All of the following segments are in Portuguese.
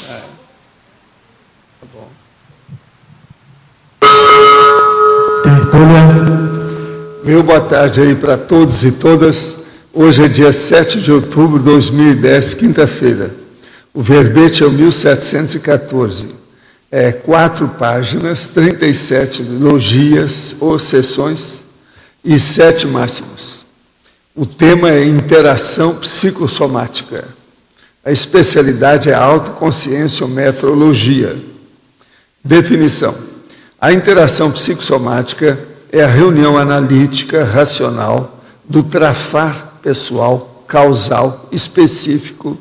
Tá bom. Meu boa tarde aí para todos e todas. Hoje é dia 7 de outubro de 2010, quinta-feira. O verbete é o 1714. 4 páginas, 37 logias ou sessões e 7 máximos. O tema é interação psicossomática. A especialidade é autoconscienciometrologia. Definição. A interação psicossomática é a reunião analítica, racional, do trafar pessoal, causal, específico,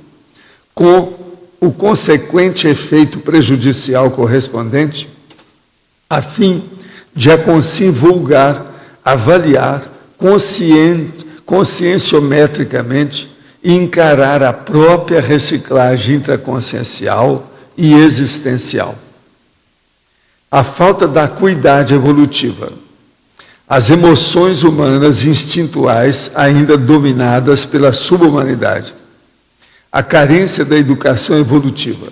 com o consequente efeito prejudicial correspondente, a fim de aconselhar, avaliar conscienciometricamente e encarar a própria reciclagem intraconsciencial e existencial. A falta da acuidade evolutiva. As emoções humanas instintuais ainda dominadas pela subhumanidade. A carência da educação evolutiva.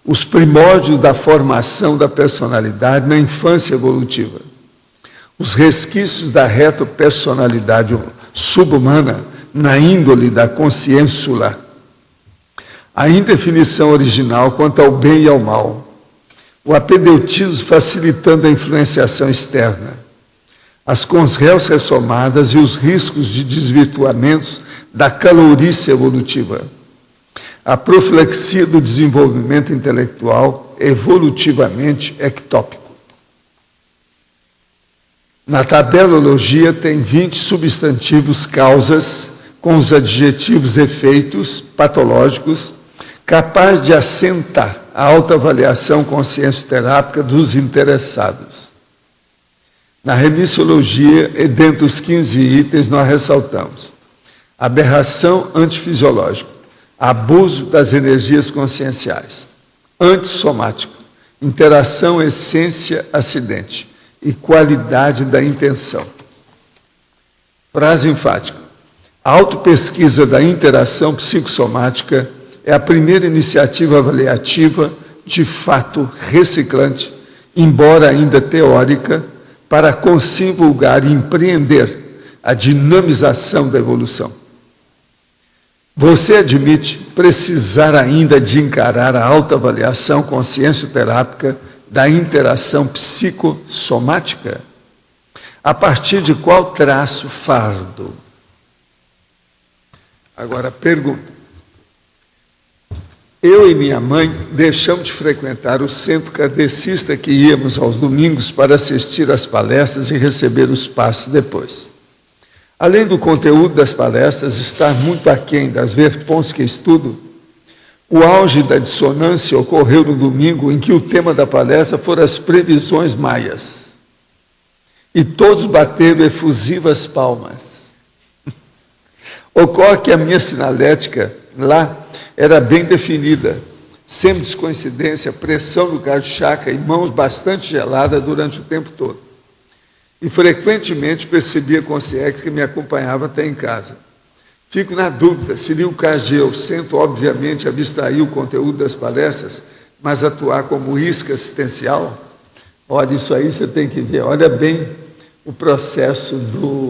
Os primórdios da formação da personalidade na infância evolutiva. Os resquícios da retropersonalidade subhumana na índole da consciênsula. A indefinição original quanto ao bem e ao mal. O apedeutismo facilitando a influenciação externa. As consréus ressomadas e os riscos de desvirtuamentos da calorice evolutiva. A profilaxia do desenvolvimento intelectual evolutivamente ectópico. Na tabelologia tem 20 substantivos causas com os adjetivos efeitos patológicos capaz de assentar a autoavaliação consciencioterápica dos interessados. Na remissiologia, e dentre os 15 itens, nós ressaltamos aberração antifisiológica, abuso das energias conscienciais, antissomático, interação essência-acidente e qualidade da intenção. Frase enfática. A autopesquisa da interação psicossomática é a primeira iniciativa avaliativa, de fato reciclante, embora ainda teórica, para consignar e empreender a dinamização da evolução. Você admite precisar ainda de encarar a autoavaliação consciencioterápica da interação psicossomática? A partir de qual traço fardo? Agora, pergunta. Eu e minha mãe deixamos de frequentar o centro kardecista que íamos aos domingos para assistir às palestras e receber os passes depois. Além do conteúdo das palestras estar muito aquém das verpons que estudo, o auge da dissonância ocorreu no domingo em que o tema da palestra foram as previsões maias. E todos bateram efusivas palmas. Ocorre que a minha sinalética lá era bem definida, sem descoincidência, pressão no cardio-chakra e mãos bastante geladas durante o tempo todo. E frequentemente percebia consciência que me acompanhava até em casa. Fico na dúvida, seria o caso de eu, sento obviamente abstrair o conteúdo das palestras, mas atuar como isca assistencial? Olha, isso aí você tem que ver, olha bem o processo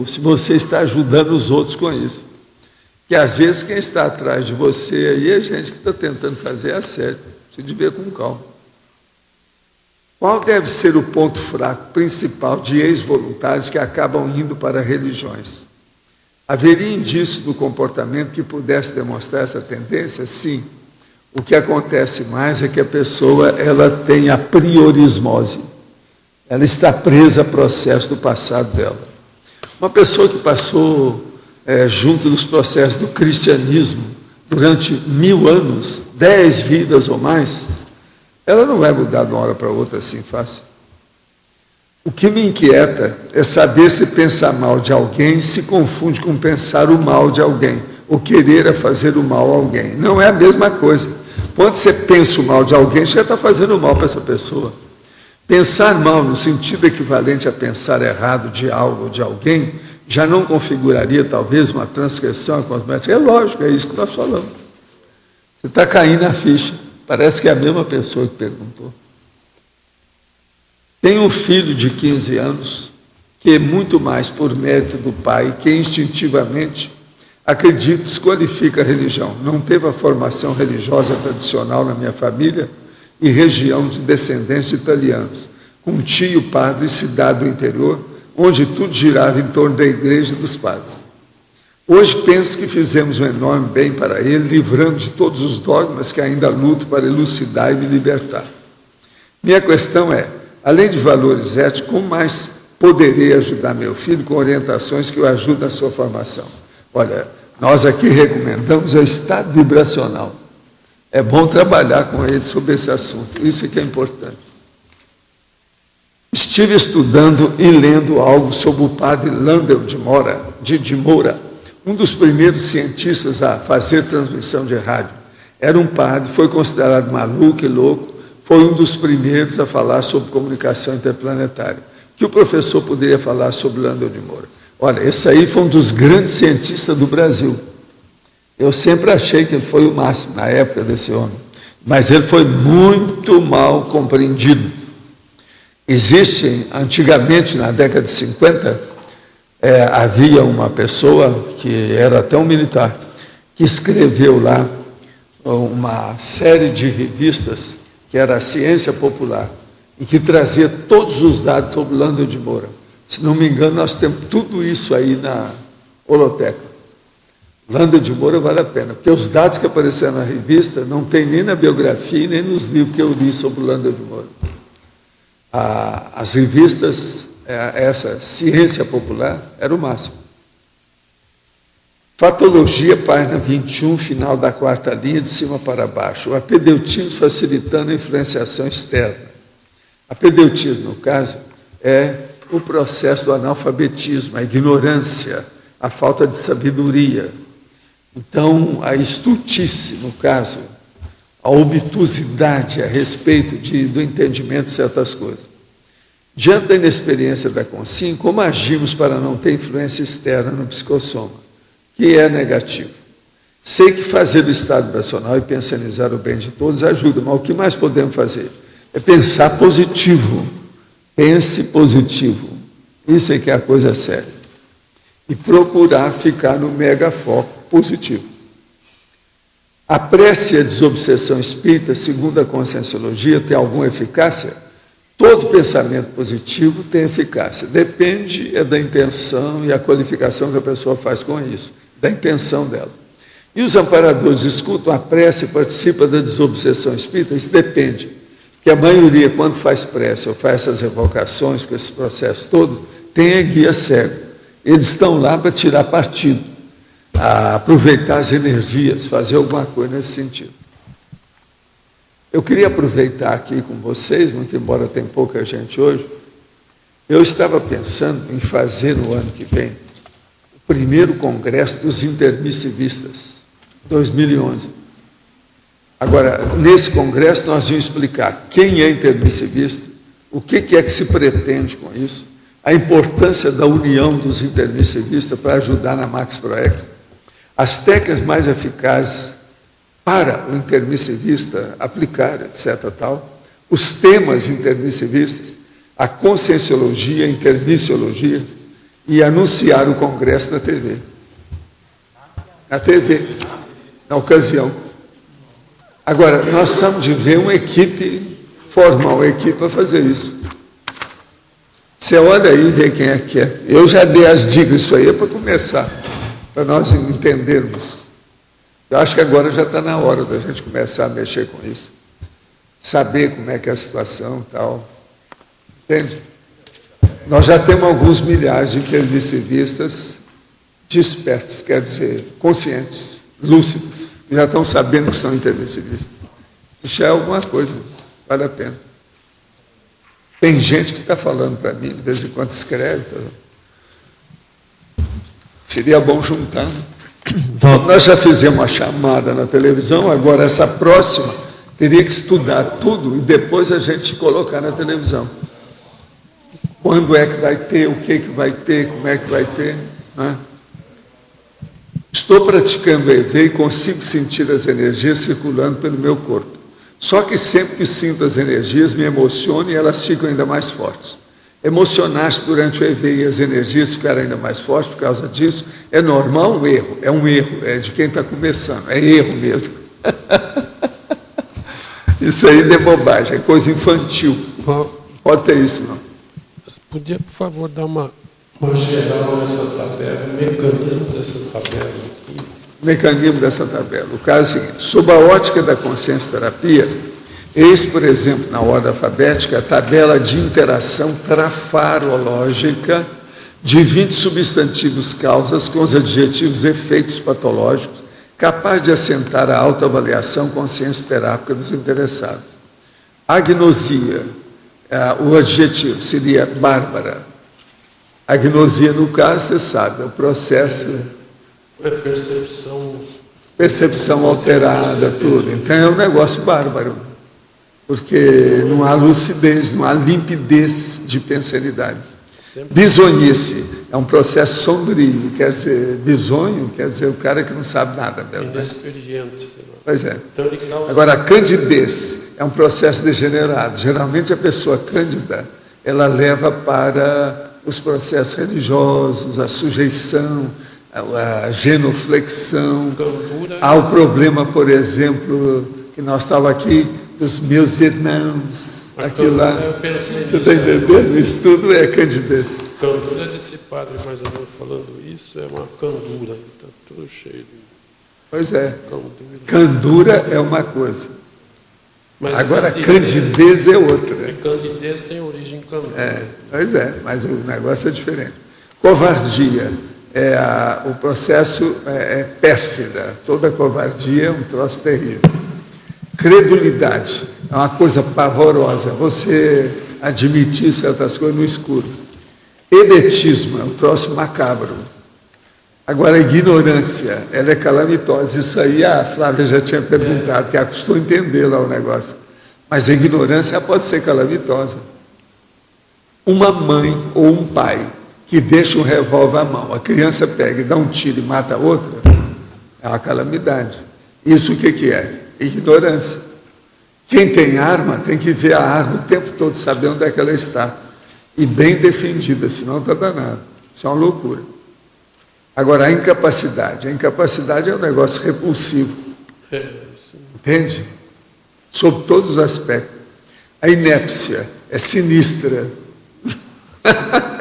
se você está ajudando os outros com isso. Que às vezes quem está atrás de você aí é gente que está tentando fazer a sério. Você deve ver com calma. Qual deve ser o ponto fraco principal de ex-voluntários que acabam indo para religiões? Haveria indício do comportamento que pudesse demonstrar essa tendência? Sim. O que acontece mais é que a pessoa ela tem a priorismose. Ela está presa ao processo do passado dela. Uma pessoa que passou junto dos processos do cristianismo durante 1000 anos, 10 vidas ou mais, ela não vai mudar de uma hora para outra assim fácil. O que me inquieta é saber se pensar mal de alguém se confunde com pensar o mal de alguém, ou querer fazer o mal a alguém. Não é a mesma coisa. Quando você pensa o mal de alguém, você já está fazendo mal para essa pessoa. Pensar mal no sentido equivalente a pensar errado de algo ou de alguém, já não configuraria talvez uma transgressão cosmética? É lógico, é isso que nós falamos. Você está caindo a ficha. Parece que é a mesma pessoa que perguntou. Tenho um filho de 15 anos que, muito mais por mérito do pai, que instintivamente, acredito, desqualifica a religião. Não teve a formação religiosa tradicional na minha família e região de descendentes de italianos, com um tio padre e cidade do interior, onde tudo girava em torno da igreja e dos padres. Hoje penso que fizemos um enorme bem para ele, livrando de todos os dogmas que ainda luto para elucidar e me libertar. Minha questão é, além de valores éticos, como mais poderei ajudar meu filho com orientações que o ajudem na sua formação? Olha, nós aqui recomendamos o estado vibracional. É bom trabalhar com ele sobre esse assunto, isso é que é importante. Estive estudando e lendo algo sobre o padre Landel de Moura, um dos primeiros cientistas a fazer transmissão de rádio. Era um padre, foi considerado maluco e louco, foi um dos primeiros a falar sobre comunicação interplanetária. O que o professor poderia falar sobre Landel de Moura? Olha, esse aí foi um dos grandes cientistas do Brasil. Eu sempre achei que ele foi o máximo na época desse homem, mas ele foi muito mal compreendido. Existe, antigamente, na década de 50, havia uma pessoa, que era até um militar, que escreveu lá uma série de revistas, que era a Ciência Popular, e que trazia todos os dados sobre Landel de Moura. Se não me engano, nós temos tudo isso aí na holoteca. Landel de Moura vale a pena, porque os dados que apareceram na revista não tem nem na biografia, nem nos livros que eu li sobre Landel de Moura. As revistas, essa Ciência Popular, era o máximo. Fatologia, página 21, final da 4ª linha, de cima para baixo. O apedeutismo facilitando a influenciação externa. Apedeutismo, no caso, é o processo do analfabetismo, a ignorância, a falta de sabedoria. Então, a estultice, no caso, a obtusidade a respeito do entendimento de certas coisas. Diante da inexperiência da consciência, como agimos para não ter influência externa no psicossoma, que é negativo? Sei que fazer o estado vibracional e pensionizar o bem de todos ajuda, mas o que mais podemos fazer? É pensar positivo. Pense positivo. Isso é que é a coisa séria. E procurar ficar no mega foco positivo. A prece e a desobsessão espírita, segundo a Conscienciologia, tem alguma eficácia? Todo pensamento positivo tem eficácia. Depende da intenção e a qualificação que a pessoa faz com isso, da intenção dela. E os amparadores escutam a prece e participam da desobsessão espírita? Isso depende. Porque a maioria, quando faz prece ou faz essas evocações, com esse processo todo, tem a guia cego. Eles estão lá para tirar partido, aproveitar as energias, fazer alguma coisa nesse sentido. Eu queria aproveitar aqui com vocês, muito embora tenha pouca gente hoje, eu estava pensando em fazer no ano que vem o primeiro congresso dos intermissivistas, 2011. Agora, nesse congresso nós vamos explicar quem é intermissivista, o que é que se pretende com isso, a importância da união dos intermissivistas para ajudar na Max Proex, as técnicas mais eficazes para o intermissivista aplicar, etc. tal, os temas intermissivistas, a conscienciologia, a intermissiologia, e anunciar o congresso na TV. Na TV, na ocasião. Agora, nós precisamos de ver uma equipe, formar uma equipe para fazer isso. Você olha aí e vê quem é que é. Eu já dei as dicas, isso aí é para começar, para nós entendermos. Eu acho que agora já está na hora da gente começar a mexer com isso. Saber como é que é a situação e tal. Entende? Nós já temos alguns milhares de intermissivistas despertos, quer dizer, conscientes, lúcidos, que já estão sabendo que são intermissivistas. Isso é alguma coisa, vale a pena. Tem gente que está falando para mim, de vez em quando escreve. Seria bom juntar, né? Nós já fizemos uma chamada na televisão, agora essa próxima teria que estudar tudo e depois a gente colocar na televisão. Quando é que vai ter, o que vai ter, como é que vai ter, né? Estou praticando EV e consigo sentir as energias circulando pelo meu corpo. Só que sempre que sinto as energias, me emociono e elas ficam ainda mais fortes. Emocionar-se durante o EV e as energias ficarem ainda mais fortes por causa disso, é normal um erro, é de quem está começando, é erro mesmo. Isso aí é bobagem, é coisa infantil. Pode ter isso, não. Você podia, por favor, dar uma geral nessa tabela, o mecanismo dessa tabela aqui? O mecanismo dessa tabela. O caso é o seguinte, sob a ótica da consciência-terapia, eis, por exemplo, na ordem alfabética, a tabela de interação trafarológica de 20 substantivos causas com os adjetivos efeitos patológicos, capaz de assentar a autoavaliação consciência-terápica dos interessados. Agnosia, o adjetivo seria bárbara. Agnosia, no caso, você sabe, é o processo... É percepção... Percepção alterada, tudo. Então é um negócio bárbaro, porque não há lucidez, não há limpidez de pensanidade. Bisonhice é um processo sombrio, quer dizer, bisonho, quer dizer o cara que não sabe nada mesmo. Inexperiente. Pois é. Agora, a candidez é um processo degenerado. Geralmente a pessoa cândida, ela leva para os processos religiosos, a sujeição, a genuflexão. Há o problema, por exemplo, que nós estávamos aqui, dos meus irmãos, aquilo lá. Você está entendendo? Isso tudo é candidez. Candura desse padre, mais ou menos, falando isso, é uma candura, está tudo cheio de... Pois é. Candura é uma coisa. Mas agora, candidez é outra. Candidez tem origem candura. Pois é, mas o negócio é diferente. Covardia. O processo é pérfida. Toda covardia é um troço terrível. Credulidade é uma coisa pavorosa. Você admitir certas coisas no escuro. Edetismo é um troço macabro. Agora, a ignorância, ela é calamitosa. Isso aí a Flávia já tinha perguntado, que ela custou entender lá o negócio. Mas a ignorância pode ser calamitosa. Uma mãe ou um pai que deixa um revólver à mão, a criança pega e dá um tiro e mata a outra, é uma calamidade. Isso o que é? Ignorância. Quem tem arma tem que ver a arma o tempo todo, saber onde é que ela está. E bem defendida, senão está danado. Isso é uma loucura. Agora, a incapacidade é um negócio repulsivo. Entende? Sob todos os aspectos. A inépcia é sinistra.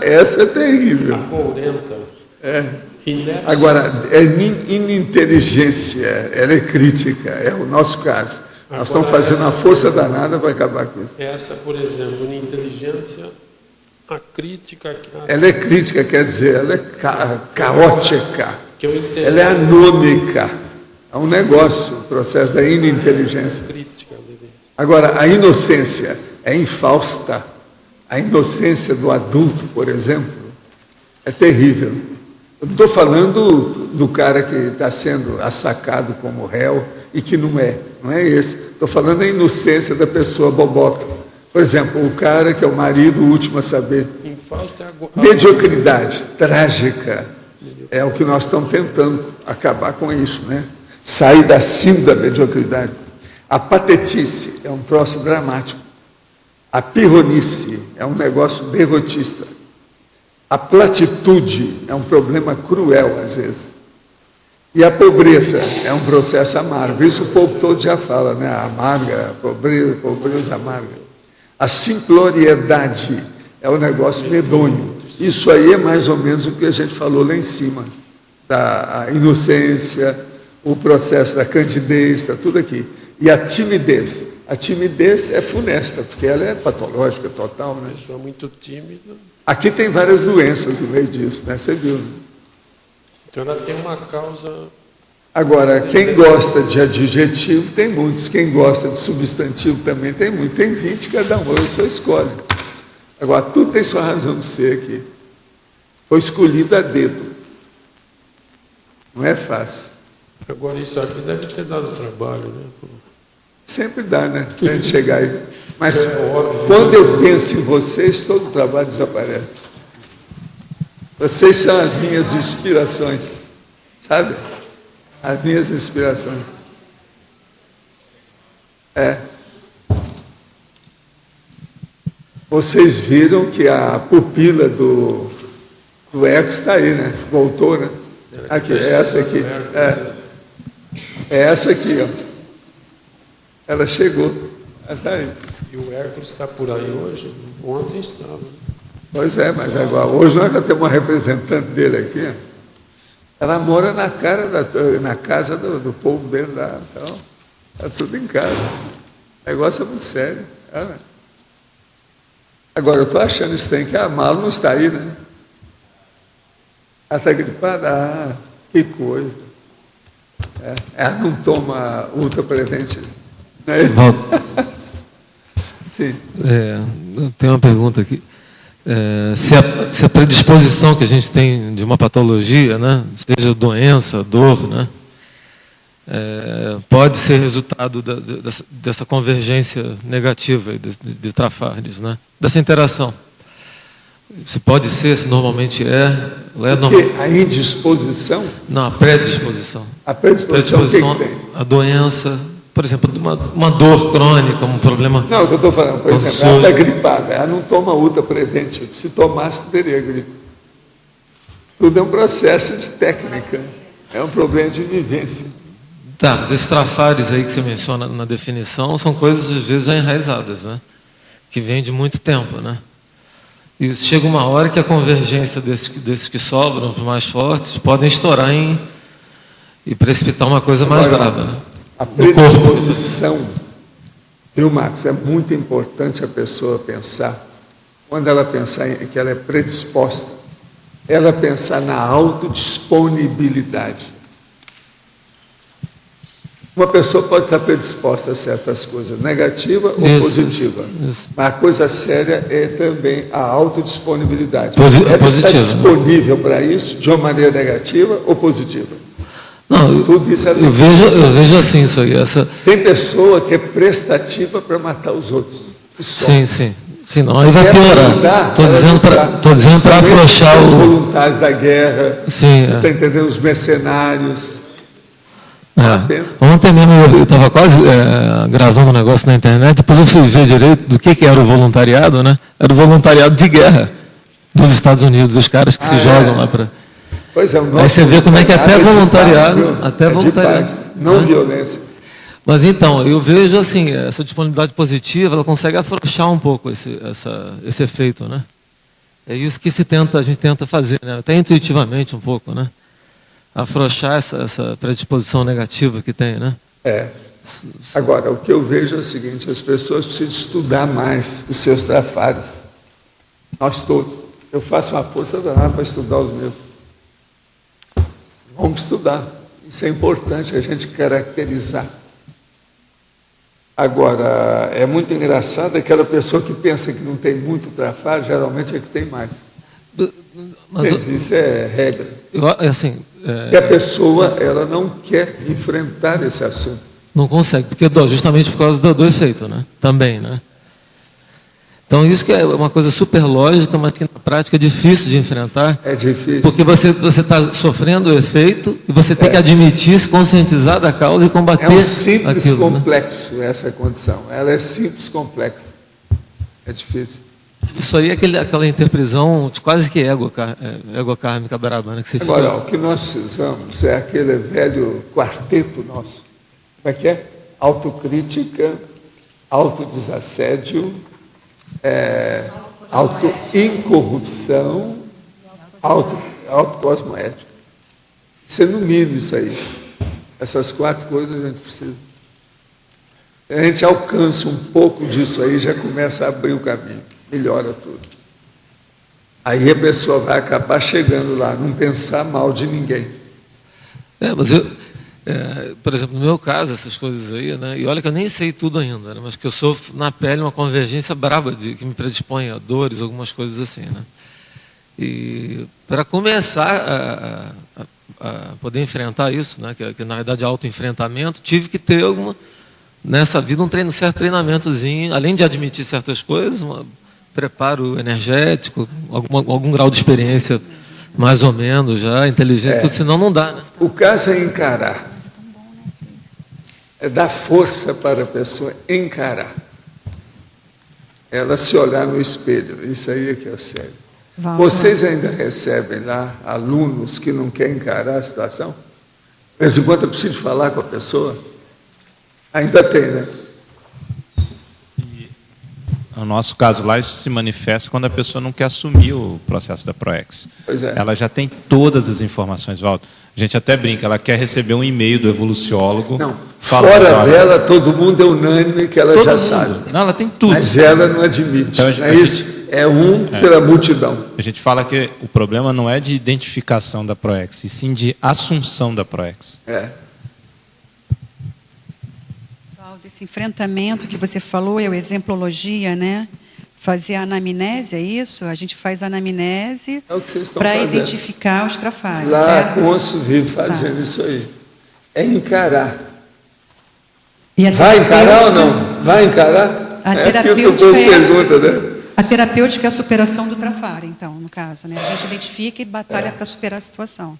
Essa é terrível. Acorrenta. Agora, é ininteligência, ela é crítica, é o nosso caso. Nós estamos fazendo uma força danada para acabar com isso. Essa, por exemplo, inteligência, a crítica... Ela é crítica, quer dizer, ela é caótica, ela é anômica. É um negócio, o processo da ininteligência. Agora, a inocência é infausta. A inocência do adulto, por exemplo, é terrível. Eu não estou falando do cara que está sendo assacado como réu e que não é esse. Estou falando da inocência da pessoa boboca. Por exemplo, o cara que é o marido, o último a saber. Mediocridade, trágica, é o que nós estamos tentando acabar com isso, né? Sair da cima da mediocridade. A patetice é um troço dramático. A pirronice é um negócio derrotista. A platitude é um problema cruel, às vezes. E a pobreza é um processo amargo. Isso o povo todo já fala, né? Amarga, pobreza amarga. A simploriedade é um negócio medonho. Isso aí é mais ou menos o que a gente falou lá em cima. Da inocência, o processo da candidez, está tudo aqui. E a timidez. A timidez é funesta, porque ela é patológica total, né? A pessoa muito tímida. Aqui tem várias doenças no meio disso, né? Você viu, né? Então ela tem uma causa... Agora, quem gosta de adjetivo tem muitos, quem gosta de substantivo também tem muitos. Tem 20 cada um, eu só escolhe. Agora, tudo tem sua razão de ser aqui. Foi escolhido a dedo. Não é fácil. Agora, isso aqui deve ter dado trabalho, né? Sempre dá, né? Para a gente chegar aí. Mas quando eu penso em vocês, todo o trabalho desaparece. Vocês são as minhas inspirações, sabe? As minhas inspirações. Vocês viram que a pupila do Eco está aí, né? Voltou, né? Aqui, é essa aqui. É essa aqui, ó. Ela chegou. Ela está aí. E o Hércules está por aí hoje? Ontem estava. Pois é, mas agora, hoje nós já temos uma representante dele aqui. Ela mora na casa do povo dele lá. Então, está tudo em casa. O negócio é muito sério. Agora, eu estou achando estranho que a Malu não está aí, né? Ela está gripada? Ah, que coisa. Ela não toma ultra preventivo. Né? Sim. Tem uma pergunta aqui. Se a predisposição que a gente tem de uma patologia, né, seja doença, dor, né, pode ser resultado dessa convergência negativa de Trafares, né, dessa interação. Se pode ser, se normalmente Porque a indisposição? Não, a predisposição. A predisposição, o que tem? A doença, por exemplo, uma dor crônica, um problema. Não, o que eu estou falando, por exemplo, ela está gripada, ela não toma ultra preventivo. Se tomasse, teria gripe. Tudo é um processo de técnica, é um problema de vivência. Tá, mas esses Trafares aí que você menciona na definição são coisas, às vezes, já enraizadas, né? Que vêm de muito tempo, né? E chega uma hora que a convergência desses que sobram, os mais fortes, podem estourar e precipitar uma coisa mais brava, né? A predisposição, viu, Marcos? É muito importante a pessoa pensar, quando ela pensar que ela é predisposta, ela pensar na autodisponibilidade. Uma pessoa pode estar predisposta a certas coisas, negativa ou positiva. Isso. Mas a coisa séria é também a autodisponibilidade. Ela está disponível para isso de uma maneira negativa ou positiva? Não, tudo isso eu vejo assim isso aí. Tem pessoa que é prestativa para matar os outros. Sim. Não, aí vai piorar. Estou dizendo para afrouxar os voluntários da guerra. Sim, você está entendendo? Os mercenários. Ontem mesmo eu estava quase gravando um negócio na internet, depois eu fui ver direito do que era o voluntariado, né? Era o voluntariado de guerra dos Estados Unidos, dos caras que se jogam lá para. Pois é, aí você vê como é que até voluntariado, não violência. Mas então, eu vejo assim, essa disponibilidade positiva, ela consegue afrouxar um pouco esse efeito, né? É isso que a gente tenta fazer, né? Até intuitivamente um pouco, né? Afrouxar essa predisposição negativa que tem, né? Agora, o que eu vejo é o seguinte, as pessoas precisam estudar mais os seus Trafares. Nós todos. Eu faço uma força danada para estudar os meus. Vamos estudar. Isso é importante, a gente caracterizar. Agora, é muito engraçado aquela pessoa que pensa que não tem muito Trafar, geralmente é que tem mais. Mas isso é regra. E a pessoa ela não quer enfrentar esse assunto. Não consegue, justamente por causa do efeito, né? Também, né? Então isso que é uma coisa super lógica, mas que na prática é difícil de enfrentar. É difícil. Porque você está sofrendo o efeito e você tem que admitir, se conscientizar da causa e combater aquilo. É um simples complexo, né? Essa condição. Ela é simples complexa. É difícil. Isso aí é aquela interprisão de quase que egocármica barabana que você fica. Agora, o que nós precisamos é aquele velho quarteto nosso. Como é que é? Autocrítica, autodesassédio, autoincorrupção, autocosmoética. Isso é no mínimo isso aí. Essas 4 coisas a gente precisa. A gente alcança um pouco disso aí, já começa a abrir o caminho. Melhora tudo. Aí a pessoa vai acabar chegando lá, não pensar mal de ninguém. Mas por exemplo, no meu caso, essas coisas aí, né? E olha que eu nem sei tudo ainda, né? Mas que eu sofro na pele uma convergência braba que me predispõe a dores, algumas coisas assim, né? E para começar a poder enfrentar isso, né? Que na verdade é autoenfrentamento, tive que ter nessa vida um certo treinamentozinho, além de admitir certas coisas, preparo energético, algum grau de experiência, mais ou menos já, inteligência, tudo, senão não dá, né? O caso é encarar. É dar força para a pessoa encarar. ela se olhar no espelho. Isso aí é que é sério. Valdo, Vocês ainda recebem lá alunos que não querem encarar a situação? Mas enquanto eu preciso falar com a pessoa, ainda tem, né? No nosso caso lá, isso se manifesta quando a pessoa não quer assumir o processo da ProEx. Pois é. Ela já tem todas as informações, Valdo. A gente até brinca, ela quer receber um e-mail do evoluciólogo. Não, falando, fora olha, dela, todo mundo é unânime que ela todo já mundo. sabe. Não, ela tem tudo. Mas ela não admite. Então, Não é isso? É pela multidão. A gente fala que o problema não é de identificação da ProEx, e sim de assunção da ProEx. É. Valdo, esse enfrentamento que você falou é o exemplologia, né? Fazer a anamnese, é isso? A gente faz a anamnese É o que vocês estão para fazendo. identificar os trafares, Lá, certo? a Consul vive fazendo isso aí. É encarar. E a Vai encarar ou terapêutica- não? Vai encarar? A É aquilo que o terapêutica povo é- pergunta, né? A terapêutica é a superação do trafar, então, no caso, né? A gente identifica e batalha para superar a situação.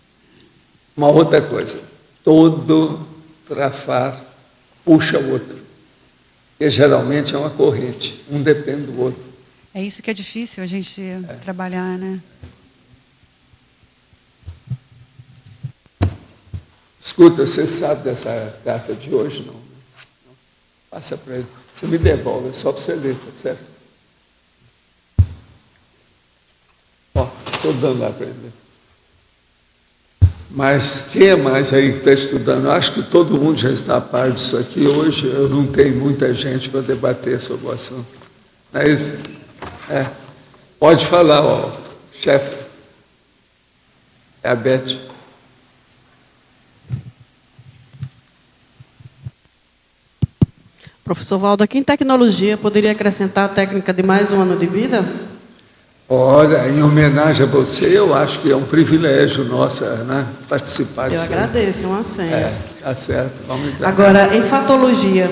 Uma outra coisa. Todo trafar puxa o outro. E geralmente é uma corrente. Um depende do outro. É isso que é difícil a gente trabalhar, né? Escuta, você sabe dessa carta de hoje? Não. Passa para ele. Você me devolve, é só para você ler, tá certo? Ó, estou dando lá para ele. Mas quem é mais aí que está estudando? Eu acho que todo mundo já está a par disso aqui. Hoje eu não tenho muita gente para debater sobre o assunto. Não é isso? É. Pode falar, ó, chefe. É a Beth. Professor Valdo, aqui em tecnologia, poderia acrescentar a técnica de mais um ano de vida? Olha, em homenagem a você, eu acho que é um privilégio nosso, né, participar Eu disso. agradeço, é uma senha. É, tá certo. Vamos entrar. Agora, em fatologia,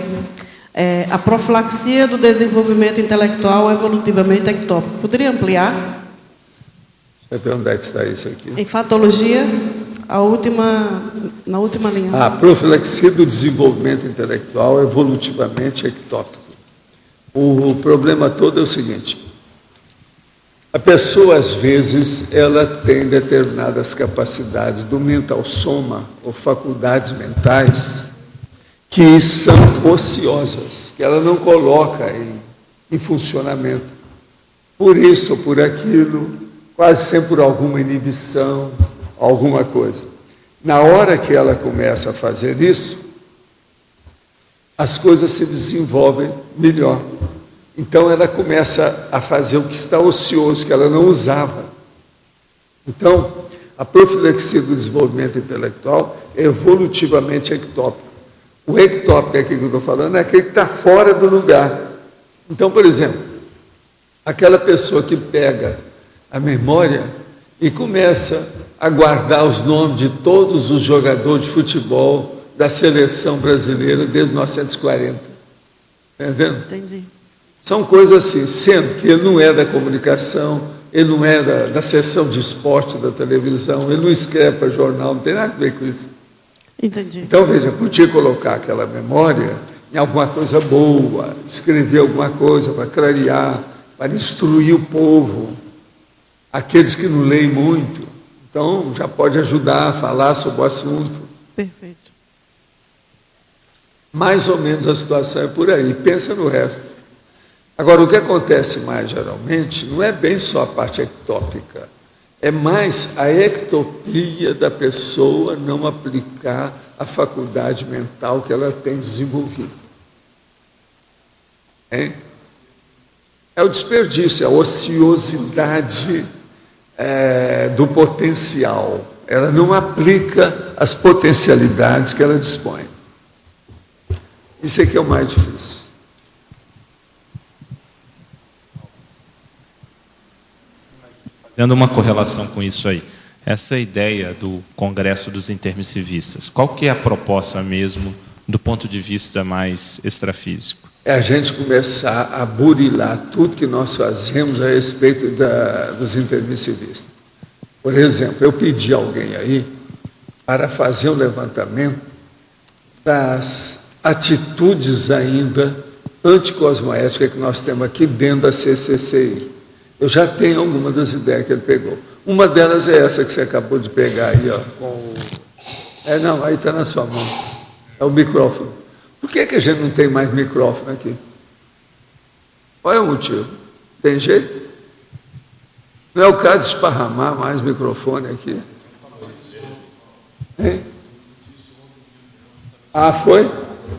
a profilaxia do desenvolvimento intelectual evolutivamente ectópico. Poderia ampliar? Deixa eu ver onde é que está isso aqui. Em fatologia, na última linha. A profilaxia do desenvolvimento intelectual evolutivamente ectópico. O problema todo é o seguinte: a pessoa, às vezes, ela tem determinadas capacidades do mental soma, ou faculdades mentais, que são ociosas, que ela não coloca em funcionamento. Por isso ou por aquilo, quase sempre por alguma inibição, alguma coisa. Na hora que ela começa a fazer isso, as coisas se desenvolvem melhor. Então ela começa a fazer o que está ocioso, que ela não usava. Então, a profilaxia do desenvolvimento intelectual é evolutivamente ectópico. O ectópico aqui que eu estou falando é aquele que está fora do lugar. Então, por exemplo, aquela pessoa que pega a memória e começa a guardar os nomes de todos os jogadores de futebol da seleção brasileira desde 1940. Entendendo? Entendi. São coisas assim, sendo que ele não é da comunicação, ele não é da seção de esporte da televisão, ele não escreve para jornal, não tem nada a ver com isso. Entendi. Então, veja, podia colocar aquela memória em alguma coisa boa, escrever alguma coisa para clarear, para instruir o povo, aqueles que não leem muito. Então, já pode ajudar a falar sobre o assunto. Perfeito. Mais ou menos a situação é por aí. Pensa no resto. Agora, o que acontece mais geralmente não é bem só a parte ectópica, é mais a ectopia da pessoa não aplicar a faculdade mental que ela tem desenvolvido. Hein? É o desperdício, é a ociosidade do potencial. Ela não aplica as potencialidades que ela dispõe. Isso aqui é o mais difícil. Dando uma correlação com isso aí, essa ideia do Congresso dos Intermissivistas, qual que é a proposta mesmo do ponto de vista mais extrafísico? É a gente começar a burilar tudo que nós fazemos a respeito dos intermissivistas. Por exemplo, eu pedi a alguém aí para fazer um levantamento das atitudes ainda anticosmoética que nós temos aqui dentro da CCCI. Eu já tenho alguma das ideias que ele pegou. Uma delas é essa que você acabou de pegar aí, ó, com o... não, aí está na sua mão. É o microfone. Por que a gente não tem mais microfone aqui? Qual é o motivo? Tem jeito? Não é o caso de esparramar mais microfone aqui? Hein? Ah, foi?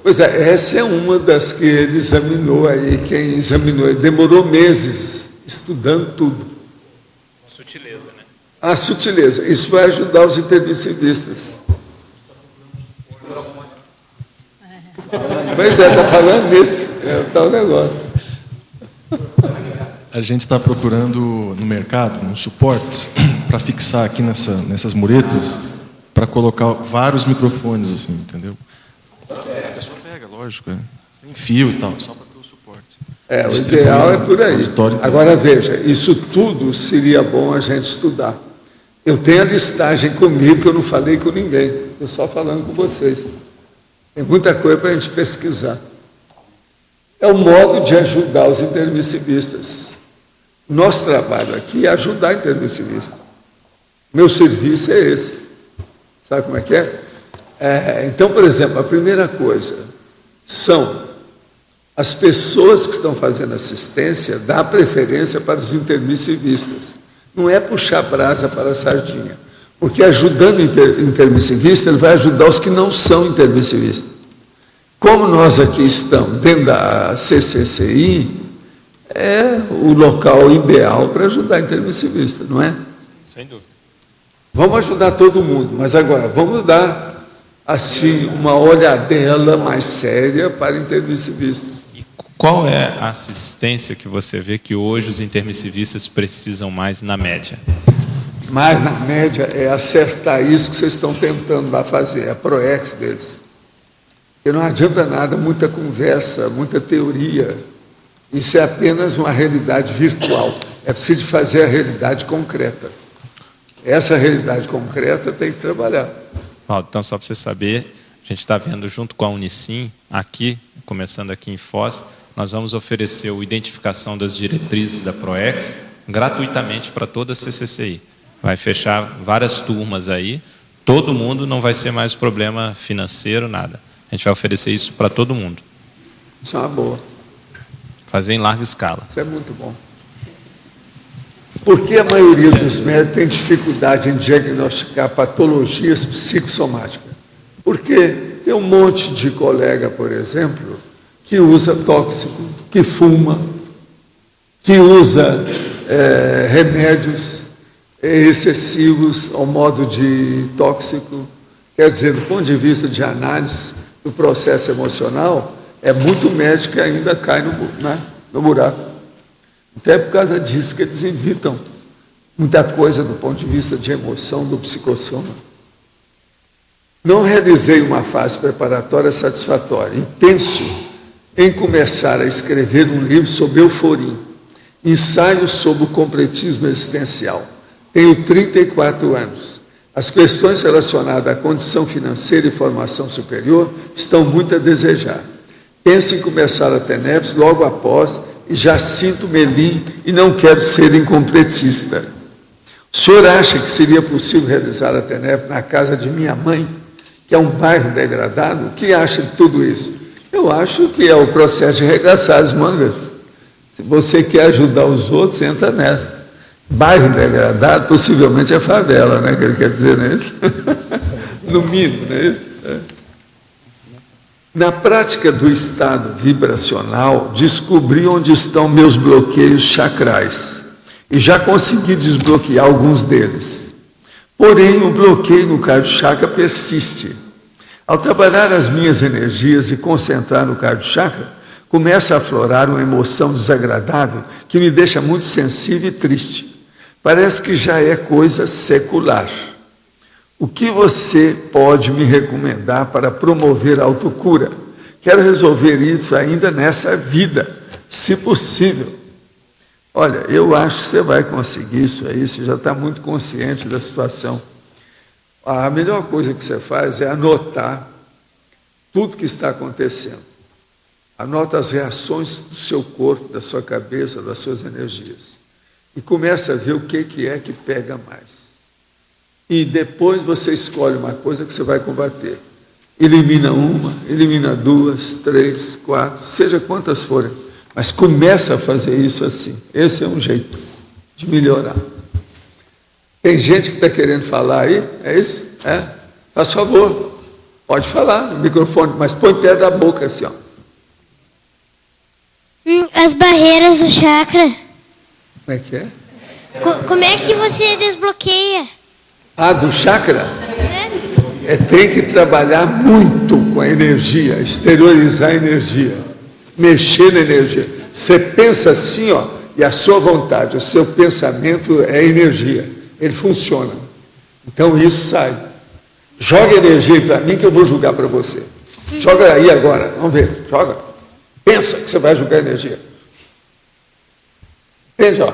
Pois é, essa é uma das que ele examinou aí, quem examinou, ele demorou meses estudando tudo. Sutileza, né? A sutileza, isso vai ajudar os intermissivistas. Pois é, está falando nisso, é o tal negócio. A gente está procurando no mercado uns suportes para fixar aqui nessas muretas, para colocar vários microfones, assim, entendeu? A pessoa pega, lógico, sem fio e tal, só para ter o suporte. O ideal é por aí. Agora veja, isso tudo seria bom a gente estudar. Eu tenho a listagem comigo que eu não falei com ninguém, estou só falando com vocês. Tem muita coisa para a gente pesquisar. É o modo de ajudar os intermissivistas. Nosso trabalho aqui é ajudar intermissivista. Meu serviço é esse. Sabe como é que é? Então, por exemplo, a primeira coisa são as pessoas que estão fazendo assistência dar preferência para os intermissivistas. Não é puxar brasa para a sardinha, porque ajudando o intermissivista, ele vai ajudar os que não são intermissivistas. Como nós aqui estamos dentro da CCCI, é o local ideal para ajudar intermissivista, não é? Sem dúvida. Vamos ajudar todo mundo, mas agora vamos dar assim uma olhadela mais séria para intermissivista. E qual é a assistência que você vê que hoje os intermissivistas precisam mais na média? Mas na média é acertar isso que vocês estão tentando lá fazer, a PROEX deles. Porque não adianta nada, muita conversa, muita teoria. Isso é apenas uma realidade virtual. É preciso fazer a realidade concreta. Essa realidade concreta tem que trabalhar. Paulo, então, só para você saber, a gente está vendo junto com a Unicim, aqui, começando aqui em Foz, nós vamos oferecer a identificação das diretrizes da PROEX gratuitamente para toda a CCCI. Vai fechar várias turmas aí, todo mundo, não vai ser mais problema financeiro, nada. A gente vai oferecer isso para todo mundo. Isso é uma boa. Fazer em larga escala. Isso é muito bom. Por que a maioria dos médicos tem dificuldade em diagnosticar patologias psicossomáticas? Porque tem um monte de colega, por exemplo, que usa tóxico, que fuma, que usa remédios excessivos ao modo de tóxico. Quer dizer, do ponto de vista de análise do processo emocional, é muito médico que ainda cai no buraco. Até por causa disso que eles evitam muita coisa do ponto de vista de emoção do psicossoma. Não realizei uma fase preparatória satisfatória e penso em começar a escrever um livro sobre euforia, ensaio sobre o completismo existencial. Tenho 34 anos. As questões relacionadas à condição financeira e formação superior estão muito a desejar. Penso em começar a TENEPS logo após e já sinto melim e não quero ser incompletista. O senhor acha que seria possível realizar a TENEPS na casa de minha mãe, que é um bairro degradado? O que acha de tudo isso? Eu acho que é o processo de arregaçar as mangas. Se você quer ajudar os outros, entra nessa. Bairro degradado, possivelmente é favela, né? Que ele quer dizer, não é isso? No mínimo, não é isso? Na prática do estado vibracional, descobri onde estão meus bloqueios chacrais e já consegui desbloquear alguns deles. Porém, o bloqueio no cardio-chakra persiste. Ao trabalhar as minhas energias e concentrar no cardio-chakra, começa a aflorar uma emoção desagradável que me deixa muito sensível e triste. Parece que já é coisa secular. O que você pode me recomendar para promover a autocura? Quero resolver isso ainda nessa vida, se possível. Olha, eu acho que você vai conseguir isso aí, você já está muito consciente da situação. A melhor coisa que você faz é anotar tudo que está acontecendo. Anota as reações do seu corpo, da sua cabeça, das suas energias. E começa a ver o que é que pega mais. E depois você escolhe uma coisa que você vai combater. Elimina uma, elimina 2, 3, 4, seja quantas forem. Mas começa a fazer isso assim. Esse é um jeito de melhorar. Tem gente que está querendo falar aí? É isso? É? Faz favor. Pode falar no microfone, mas põe perto da boca assim, ó. As barreiras do chakra. Como é que é? Como é que você desbloqueia? Ah, do chakra? Tem que trabalhar muito com a energia, exteriorizar a energia, mexer na energia. Você pensa assim, ó, e a sua vontade, o seu pensamento é energia, ele funciona. Então isso sai. Joga energia para mim que eu vou julgar para você. Joga aí agora, vamos ver, joga. Pensa que você vai julgar energia. Entende, ó?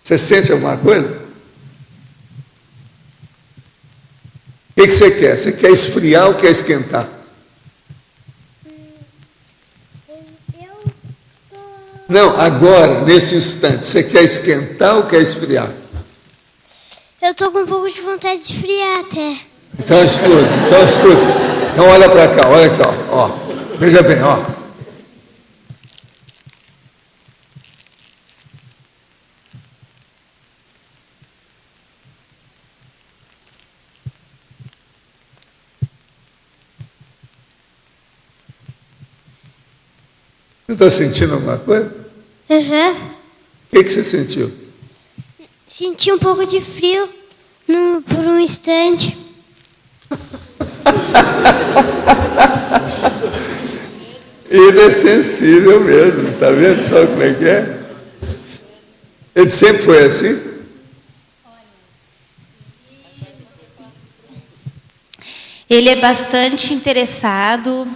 Você sente alguma coisa? O que você quer? Você quer esfriar ou quer esquentar? Não, agora, nesse instante, você quer esquentar ou quer esfriar? Eu estou com um pouco de vontade de esfriar até. Então escuta. Então olha para cá, olha aqui, ó. Veja bem, ó. Você está sentindo alguma coisa? Uhum. O que você sentiu? Senti um pouco de frio por um instante. Ele é sensível mesmo, tá vendo só como é que é? Ele sempre foi assim? Ele é bastante interessado,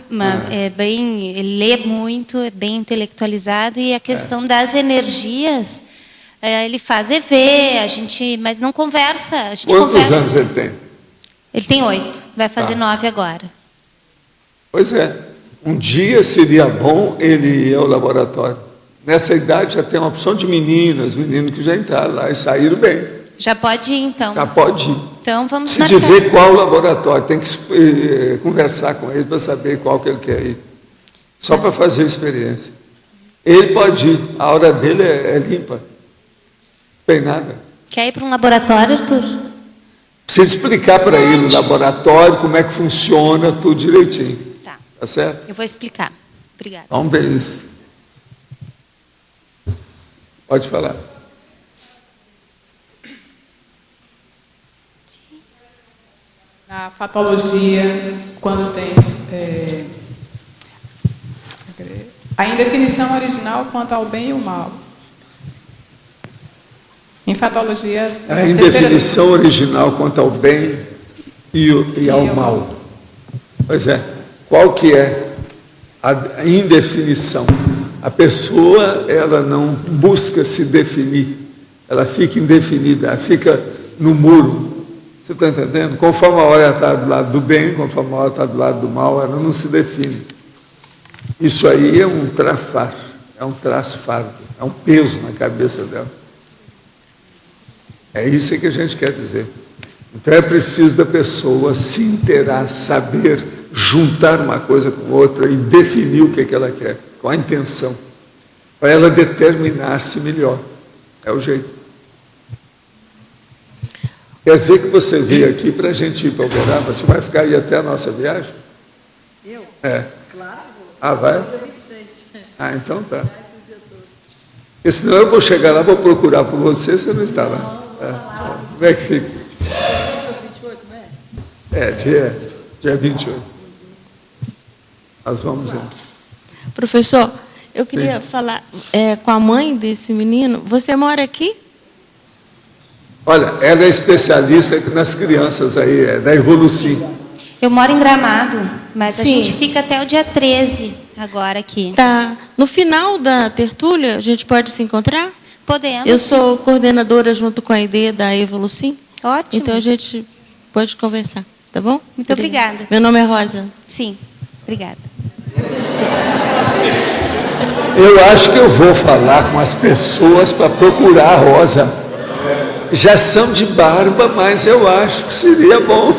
ele lê muito, é bem intelectualizado, e a questão das energias, ele faz EV, mas não conversa. Quantos anos ele tem? Ele tem 8, vai fazer 9 agora. Pois é, um dia seria bom ele ir ao laboratório. Nessa idade já tem uma opção de meninos que já entraram lá e saíram bem. Já pode ir, então? Já pode ir. Então vamos se de ver qual laboratório, tem que conversar com ele para saber qual que ele quer ir. Só para fazer a experiência. Ele pode ir, a hora dele é limpa. Não tem nada. Quer ir para um laboratório, Arthur? Precisa explicar para ele no laboratório como é que funciona, tudo direitinho. Tá certo? Eu vou explicar. Obrigada. Vamos ver isso. Pode falar. Na patologia, quando tem a indefinição original quanto ao bem e o mal. Em patologia... A indefinição original quanto ao bem e ao mal. Pois é. Qual que é a indefinição? A pessoa, ela não busca se definir. Ela fica indefinida, ela fica no muro. Você está entendendo? Conforme a hora ela está do lado do bem, conforme a hora está do lado do mal, ela não se define. Isso aí é um trafar, é um traço fardo, é um peso na cabeça dela. É isso que a gente quer dizer. Então é preciso da pessoa se inteirar, saber juntar uma coisa com outra e definir o que ela quer, qual a intenção, para ela determinar-se melhor. É o jeito. Quer dizer que você veio aqui para a gente ir para Uberaba? Você vai ficar aí até a nossa viagem? Eu? É. Claro. Ah, vai? Dia 26. Ah, então tá. Porque senão eu vou chegar lá, vou procurar por você, você não está lá. Como é que fica? 28, não é? Dia 28. Nós vamos ver. Professor, eu queria falar com a mãe desse menino. Você mora aqui? Olha, ela é especialista nas crianças aí, da Evolucim. Eu moro em Gramado, mas Sim. a gente fica até o dia 13 agora aqui. Tá. No final da tertúlia, a gente pode se encontrar? Podemos. Eu sou coordenadora junto com a ID da Evolucim. Ótimo. Então a gente pode conversar, tá bom? Muito obrigada. Meu nome é Rosa. Sim, obrigada. Eu acho que eu vou falar com as pessoas para procurar a Rosa. Já são de barba, mas eu acho que seria bom.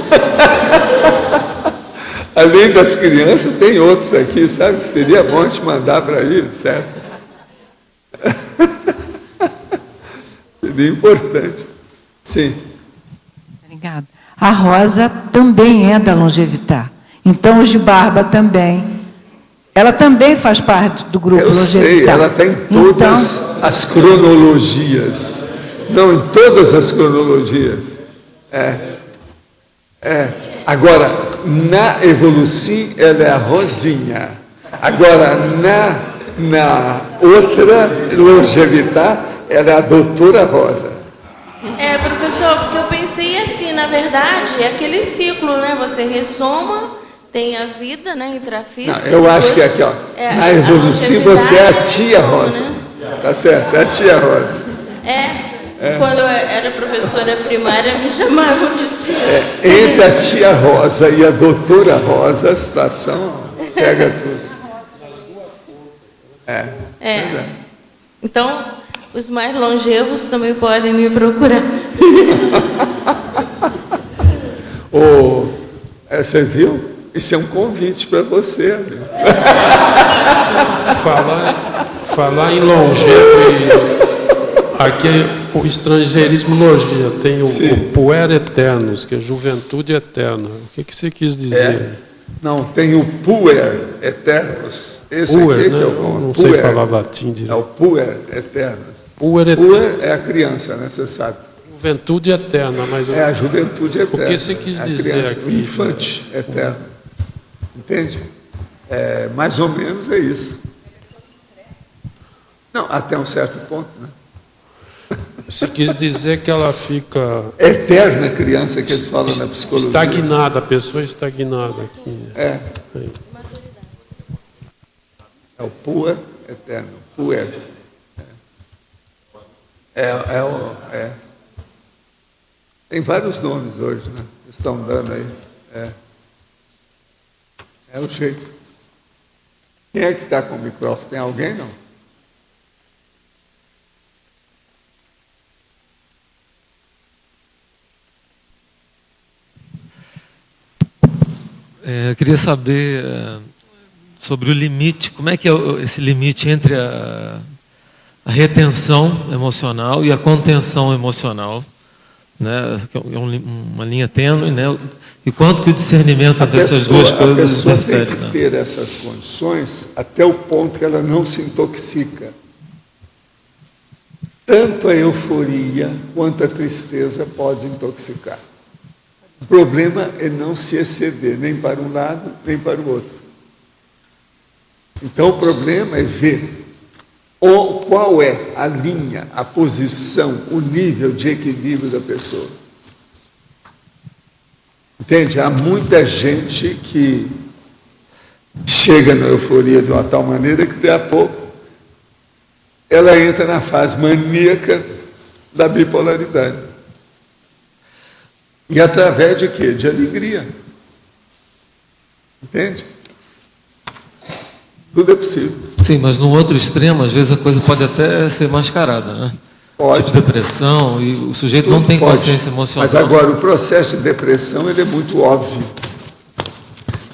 Além das crianças, tem outros aqui, sabe? Que seria bom a gente mandar para ir, certo? Seria importante. Sim. Obrigada. A Rosa também é da Longevitar. Então, os de barba também. Ela também faz parte do grupo Longevitar. Eu sei, ela está em todas as cronologias. Não, em todas as cronologias. Agora, na Evolucim, ela é a Rosinha. Agora, na outra Longevitar, ela é a doutora Rosa. Professor, porque eu pensei assim, na verdade, é aquele ciclo, né? Você ressoma, tem a vida, né? Intrafísica. Não, eu acho que aqui, ó, na Evolucim, você é a tia Rosa. Né? Tá certo, é a tia Rosa. Quando eu era professora primária, me chamavam de tia. Entre a tia Rosa e a doutora Rosa, a situação pega tudo. Então, os mais longevos também podem me procurar. Você viu? Isso é um convite para você. Falar em longevo, aqui o estrangeirismo logia, tem o puer eternos, que é juventude eterna. O que você quis dizer? Não, tem o puer eternos. Esse puer, aqui né? que é o bom. Não sei falar latim direito. É o puer eternos. Puer é a criança, né? Você sabe. Juventude eterna, mas a juventude eterna. O que você quis dizer criança, aqui? O infante eterno. Entende? Mais ou menos é isso. Não, até um certo ponto, né? Você quis dizer que ela fica... Eterna criança que eles falam na psicologia. Estagnada, a pessoa estagnada aqui. É o puer eterno. Puer. Tem vários nomes hoje, né? Estão dando aí. É o jeito. Quem é que está com o microfone? Tem alguém, não? Eu queria saber sobre o limite, como é que é esse limite entre a retenção emocional e a contenção emocional, né? É uma linha tênue, né? E quanto que o discernimento dessas duas coisas... A pessoa tem que ter essas condições até o ponto que ela não se intoxica. Tanto a euforia quanto a tristeza pode intoxicar. O problema é não se exceder nem para um lado, nem para o outro. Então, o problema é ver qual é a linha, a posição, o nível de equilíbrio da pessoa. Entende? Há muita gente que chega na euforia de uma tal maneira que, daqui a pouco, ela entra na fase maníaca da bipolaridade. E através de quê? De alegria. Entende? Tudo é possível. Sim, mas no outro extremo, às vezes a coisa pode até ser mascarada, né? Pode. Tipo depressão, e o sujeito Tudo não tem pode. consciência emocional. Mas agora, o processo de depressão ele é muito óbvio.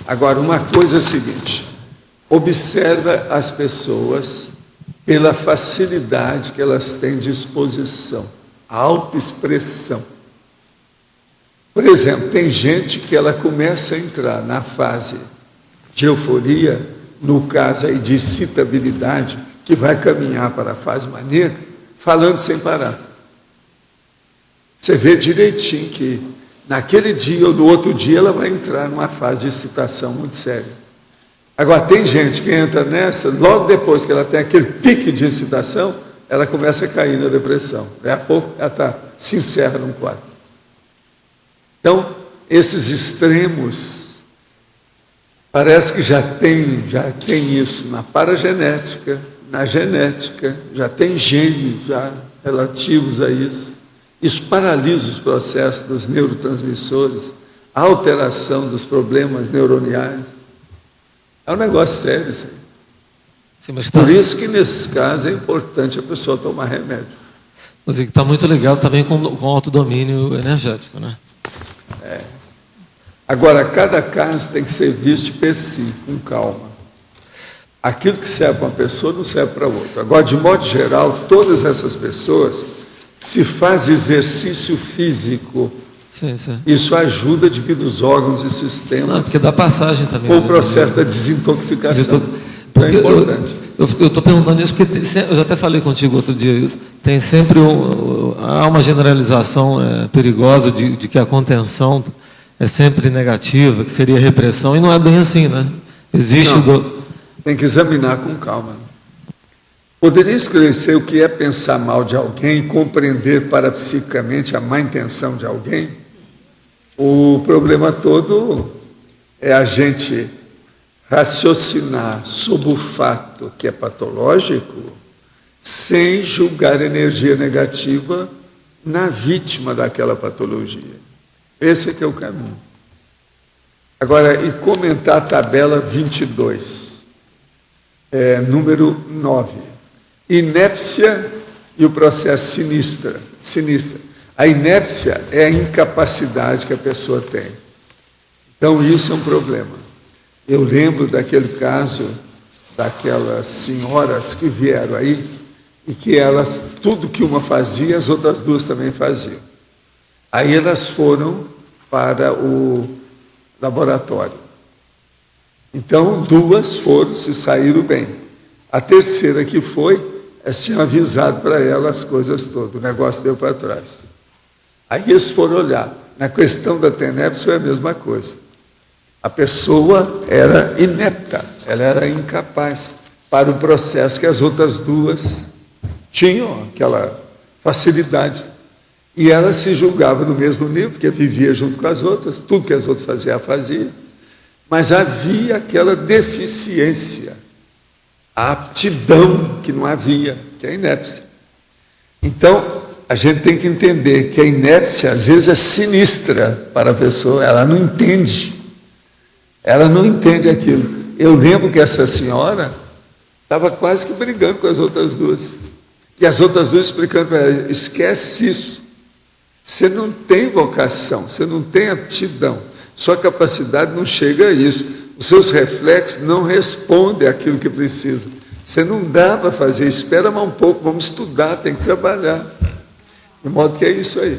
Agora, uma coisa é a seguinte: observa as pessoas pela facilidade que elas têm de exposição, a autoexpressão. Por exemplo, tem gente que ela começa a entrar na fase de euforia, no caso aí de excitabilidade, que vai caminhar para a fase maníaca, falando sem parar. Você vê direitinho que naquele dia ou no outro dia ela vai entrar numa fase de excitação muito séria. Agora, tem gente que entra nessa, logo depois que ela tem aquele pique de excitação, ela começa a cair na depressão. Daí a pouco ela se encerra num quadro. Então, esses extremos, parece que já tem isso na paragenética, na genética, já tem genes já relativos a isso. Isso paralisa os processos dos neurotransmissores, a alteração dos problemas neuroniais. É um negócio sério isso aí. Sim, mas Por isso que, nesses casos, é importante a pessoa tomar remédio. Mas está muito ligado também com o autodomínio energético, né? Agora, cada caso tem que ser visto per si, com calma. Aquilo que serve para uma pessoa não serve para outra. Agora, de modo geral, todas essas pessoas, se faz exercício físico, sim. Isso ajuda devido aos órgãos e sistemas. Não, porque dá passagem também. O processo da desintoxicação. É importante. Eu estou perguntando isso porque eu já até falei contigo outro dia isso. Tem sempre há uma generalização perigosa de que a contenção é sempre negativa, que seria repressão, e não é bem assim, né? Existe Tem que examinar com calma. Poderia esclarecer o que é pensar mal de alguém e compreender parapsicamente a má intenção de alguém? O problema todo é a gente raciocinar sobre o fato que é patológico sem julgar energia negativa na vítima daquela patologia. Esse é que é o caminho. Agora, e comentar a tabela 22, número 9. Inépcia e o processo sinistra. A inépcia é a incapacidade que a pessoa tem. Então, isso é um problema. Eu lembro daquele caso daquelas senhoras que vieram aí e que elas, tudo que uma fazia, as outras duas também faziam. Aí elas foram para o laboratório. Então, duas foram, se saíram bem. A terceira que foi, elas tinham avisado para ela as coisas todas, o negócio deu para trás. Aí eles foram olhar. Na questão da tenebra, é a mesma coisa. A pessoa era inepta, ela era incapaz para o processo que as outras duas tinham aquela facilidade. E ela se julgava no mesmo nível, porque vivia junto com as outras, tudo que as outras faziam, ela fazia. Mas havia aquela deficiência, a aptidão que não havia, que é a inépcia. Então, a gente tem que entender que a inépcia, às vezes, é sinistra para a pessoa, ela não entende. Ela não entende aquilo. Eu lembro que essa senhora estava quase que brigando com as outras duas. E as outras duas explicando para ela, esquece isso. Você não tem vocação, você não tem aptidão. Sua capacidade não chega a isso. Os seus reflexos não respondem àquilo que precisa. Você não dá para fazer, espera mais um pouco, vamos estudar, tem que trabalhar. De modo que é isso aí.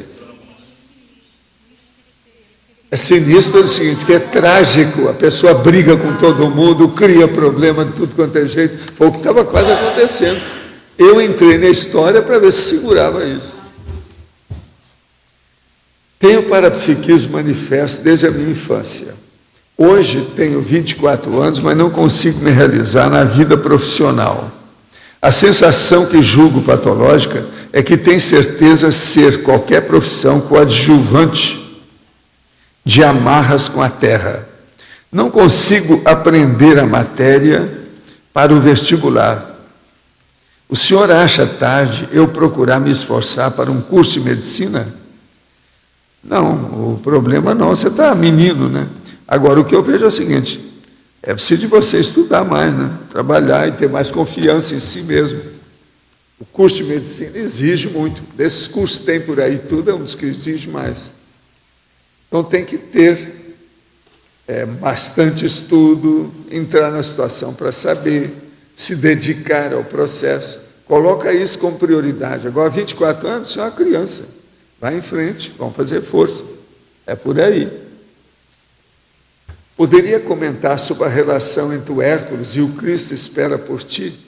É sinistro o seguinte, porque é trágico, a pessoa briga com todo mundo, cria problema de tudo quanto é jeito. Foi o que estava quase acontecendo. Eu entrei na história para ver se segurava isso. Tenho parapsiquismo manifesto desde a minha infância. Hoje tenho 24 anos, mas não consigo me realizar na vida profissional. A sensação que julgo patológica é que tenho certeza ser qualquer profissão coadjuvante de amarras com a terra. Não consigo aprender a matéria para o vestibular. O senhor acha tarde eu procurar me esforçar para um curso de medicina? Não, o problema não, você está menino, né? Agora, o que eu vejo é o seguinte, é preciso de você estudar mais, né? Trabalhar e ter mais confiança em si mesmo. O curso de medicina exige muito. Desses cursos que tem por aí, tudo é um dos que exige mais. Então, tem que ter bastante estudo, entrar na situação para saber, se dedicar ao processo. Coloca isso como prioridade. Agora, 24 anos, você é uma criança. Vai em frente, vamos fazer força. É por aí. Poderia comentar sobre a relação entre o Hércules e o Cristo espera por ti?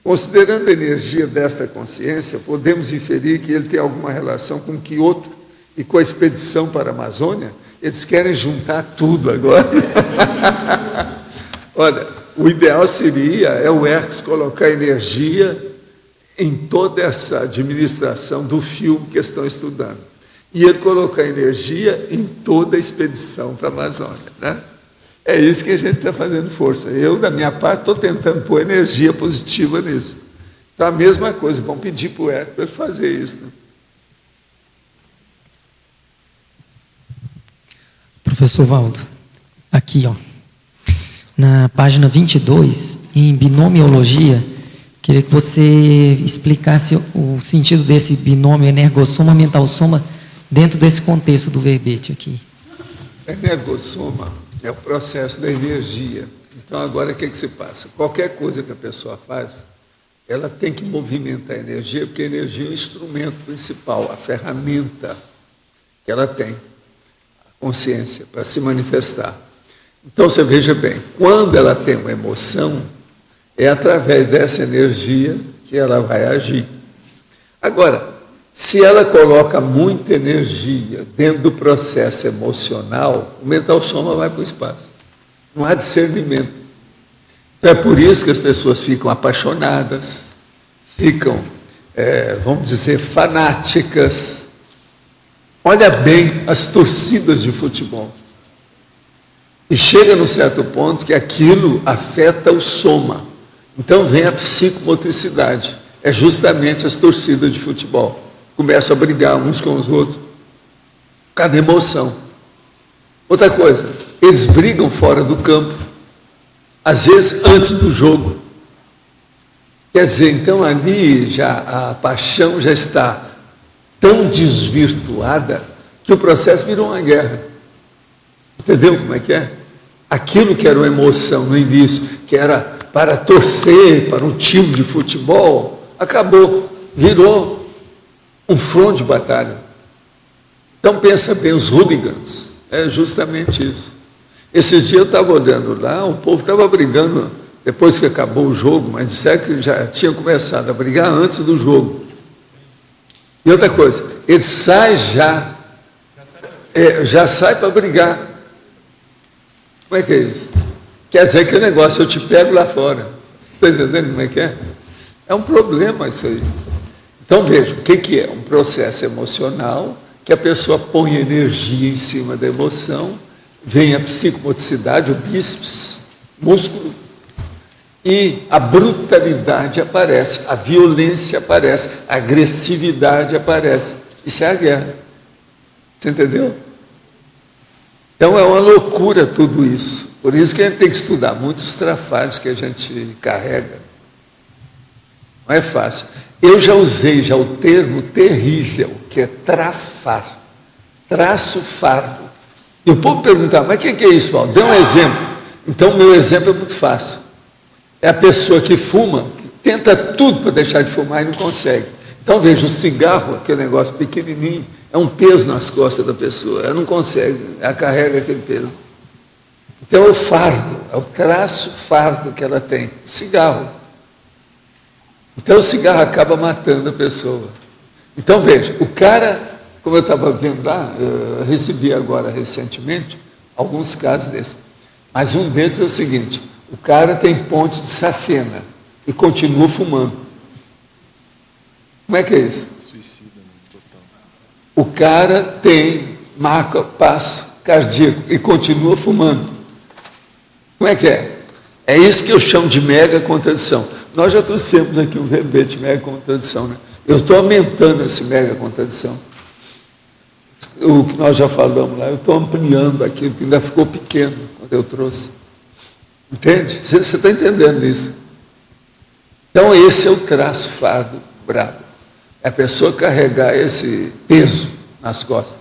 Considerando a energia desta consciência, podemos inferir que ele tem alguma relação com Kyoto e com a expedição para a Amazônia? Eles querem juntar tudo agora. Olha, o ideal seria o Hércules colocar energia em toda essa administração do filme que estão estudando. E ele colocar energia em toda a expedição para a Amazônia. Né? É isso que a gente está fazendo força. Eu, da minha parte, estou tentando pôr energia positiva nisso. Então, a mesma coisa, vamos pedir para o Hércules fazer isso. Né? Professor Valdo, aqui, ó, na página 22, em binomiologia, queria que você explicasse o sentido desse binômio energossoma, mental-soma, dentro desse contexto do verbete aqui. Energossoma é o processo da energia. Então, agora, o que se passa? Qualquer coisa que a pessoa faz, ela tem que movimentar a energia, porque a energia é o instrumento principal, a ferramenta que ela tem, a consciência, para se manifestar. Então, você veja bem, quando ela tem uma emoção, é através dessa energia que ela vai agir. Agora, se ela coloca muita energia dentro do processo emocional, o mental-soma vai para o espaço. Não há discernimento. Então, é por isso que as pessoas ficam apaixonadas, ficam, vamos dizer, fanáticas. Olha bem as torcidas de futebol. E chega num certo ponto que aquilo afeta o soma. Então vem a psicomotricidade. É justamente as torcidas de futebol. Começam a brigar uns com os outros. Cada emoção. Outra coisa, eles brigam fora do campo. Às vezes antes do jogo. Quer dizer, então ali já a paixão já está tão desvirtuada que o processo virou uma guerra. Entendeu como é que é? Aquilo que era uma emoção no início, que era para torcer para um time de futebol, acabou, virou um front de batalha. Então pensa bem, os hooligans, é justamente isso. Esses dias eu estava olhando lá, o povo estava brigando depois que acabou o jogo, mas disseram que já tinha começado a brigar antes do jogo. E outra coisa, eles saem já sai para brigar. Como é que é isso? Quer dizer que o negócio, eu te pego lá fora. Você está entendendo como é que é? É um problema isso aí. Então, veja, o que é? Um processo emocional, que a pessoa põe energia em cima da emoção, vem a psicomotricidade, o bíceps, músculo, e a brutalidade aparece, a violência aparece, a agressividade aparece. Isso é a guerra. Você entendeu? Então é uma loucura tudo isso. Por isso que a gente tem que estudar muitos trafares que a gente carrega. Não é fácil. Eu já usei o termo terrível, que é trafar, traço fardo. E o povo perguntava, mas o que é isso, Paulo? Dê um exemplo. Então, meu exemplo é muito fácil. É a pessoa que fuma, que tenta tudo para deixar de fumar e não consegue. Então, veja, o cigarro, aquele negócio pequenininho, é um peso nas costas da pessoa. Ela não consegue, ela carrega aquele peso. Então, é o fardo, é o traço fardo que ela tem. O cigarro. Então, o cigarro acaba matando a pessoa. Então, veja, o cara, como eu estava vendo lá, eu recebi agora recentemente alguns casos desses. Mas um deles é o seguinte, o cara tem ponte de safena e continua fumando. Como é que é isso? Suicida, total. O cara tem passo cardíaco e continua fumando. Como é que é? É isso que eu chamo de mega contradição. Nós já trouxemos aqui um verbete mega contradição, né? Eu estou aumentando esse mega contradição. O que nós já falamos lá, eu estou ampliando aquilo, que ainda ficou pequeno quando eu trouxe. Entende? Você está entendendo isso? Então, esse é o traço fardo brabo. É a pessoa carregar esse peso nas costas.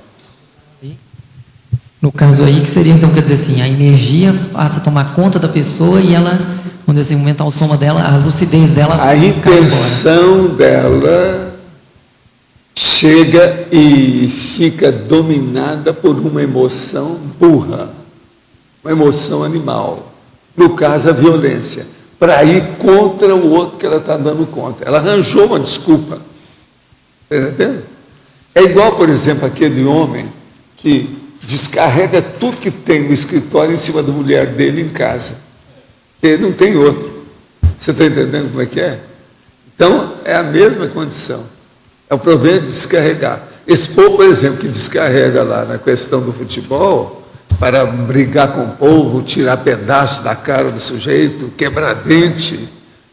No caso aí, que seria, então, quer dizer assim, a energia passa a tomar conta da pessoa e ela, vamos dizer assim, o mental soma dela, a lucidez dela... A intenção dela chega e fica dominada por uma emoção burra, uma emoção animal. No caso, a violência, para ir contra o outro que ela está dando conta. Ela arranjou uma desculpa. Está entendendo? É igual, por exemplo, aquele homem que descarrega tudo que tem no escritório em cima da mulher dele em casa. Ele não tem outro. Você está entendendo como é que é? Então, é a mesma condição. É o problema de descarregar. Esse povo, por exemplo, que descarrega lá na questão do futebol, para brigar com o povo, tirar pedaços da cara do sujeito, quebrar dente.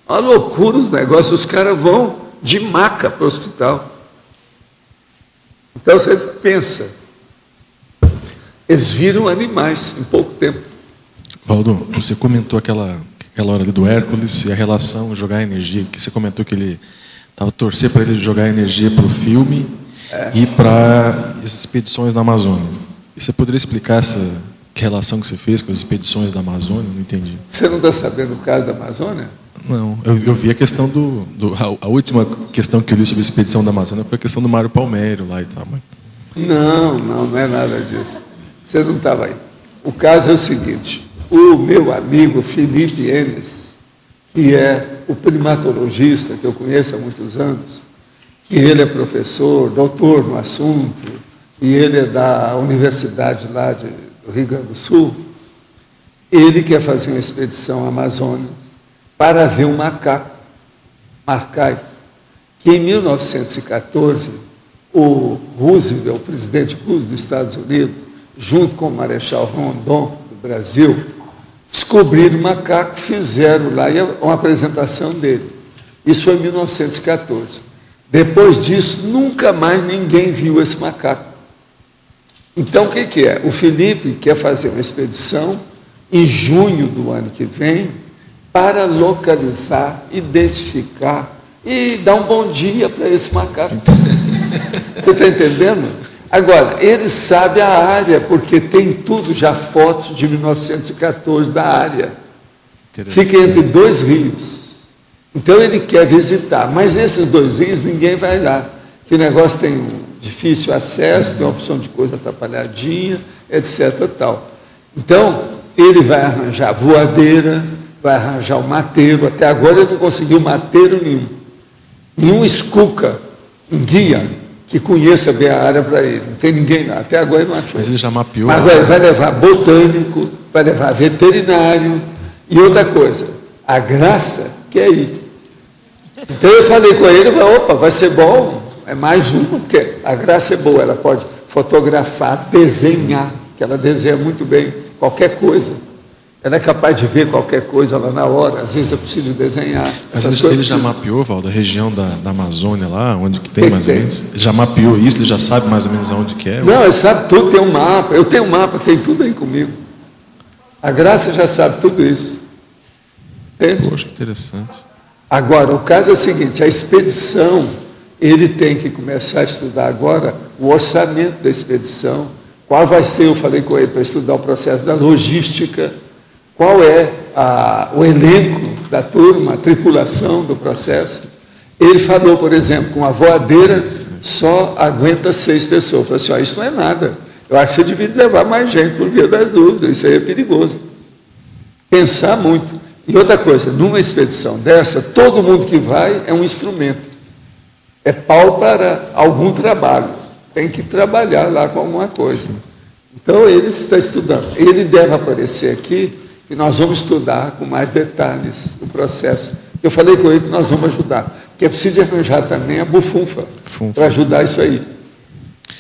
Uma loucura os negócios. Os caras vão de maca para o hospital. Então, você pensa... Eles viram animais em pouco tempo. Valdo, você comentou aquela hora ali do Hércules e a relação jogar energia, que você comentou que ele estava torcer para ele jogar energia para o filme e para as expedições na Amazônia. E você poderia explicar essa relação que você fez com as expedições da Amazônia? Não entendi. Você não está sabendo o caso da Amazônia? Não, eu vi a questão a última questão que eu li sobre a expedição da Amazônia foi a questão do Mário Palmério lá e tal. Mas... Não é nada disso. Você não estava aí. O caso é o seguinte: o meu amigo Felipe Enes, que é o primatologista que eu conheço há muitos anos, que ele é professor, doutor no assunto, e ele é da universidade lá do Rio Grande do Sul, ele quer fazer uma expedição à Amazônia para ver um macaco, marcai, que em 1914, o Roosevelt, o presidente Roosevelt dos Estados Unidos, junto com o Marechal Rondon, do Brasil, descobriram o macaco, fizeram lá uma apresentação dele. Isso foi em 1914. Depois disso, nunca mais ninguém viu esse macaco. Então, o que é? O Felipe quer fazer uma expedição em junho do ano que vem para localizar, identificar e dar um bom dia para esse macaco. Você está entendendo? Agora, ele sabe a área, porque tem tudo já, fotos de 1914 da área. Fica entre 2 rios. Então ele quer visitar, mas esses 2 rios ninguém vai lá, que o negócio tem um difícil acesso, tem uma opção de coisa atrapalhadinha, etc. Tal. Então, ele vai arranjar voadeira, vai arranjar o mateiro. Até agora ele não conseguiu mateiro nenhum. Nenhum escuca, um guia que conheça bem a área para ele. Não tem ninguém lá. Até agora ele não achou. Mas ele já mapeou. Mas agora ele vai levar botânico, vai levar veterinário e outra coisa. A Graça quer ir. Então eu falei com ele, opa, vai ser bom, é mais uma, porque a Graça é boa, ela pode fotografar, desenhar, que ela desenha muito bem qualquer coisa. Ela é capaz de ver qualquer coisa lá na hora, às vezes é preciso desenhar. Ele já mapeou, Valdo, a região da Amazônia lá, onde que tem mais ou menos? Ele já mapeou isso, ele já sabe mais ou menos aonde que é? Não, ele sabe tudo, tem um mapa, eu tenho um mapa, tem tudo aí comigo. A Graça já sabe tudo isso. Entende? Poxa, que interessante. Agora, o caso é o seguinte, a expedição, ele tem que começar a estudar agora o orçamento da expedição, qual vai ser, eu falei com ele, para estudar o processo da logística, qual é o elenco da turma, a tripulação do processo. Ele falou, por exemplo, com a voadeira só aguenta 6 pessoas. Eu falei assim, isso não é nada. Eu acho que você devia levar mais gente por via das dúvidas, isso aí é perigoso. Pensar muito. E outra coisa, numa expedição dessa, todo mundo que vai é um instrumento. É pau para algum trabalho. Tem que trabalhar lá com alguma coisa. Então, ele está estudando. Ele deve aparecer aqui, e nós vamos estudar com mais detalhes o processo. Eu falei com ele que nós vamos ajudar. Porque é preciso arranjar também a bufunfa para ajudar isso aí.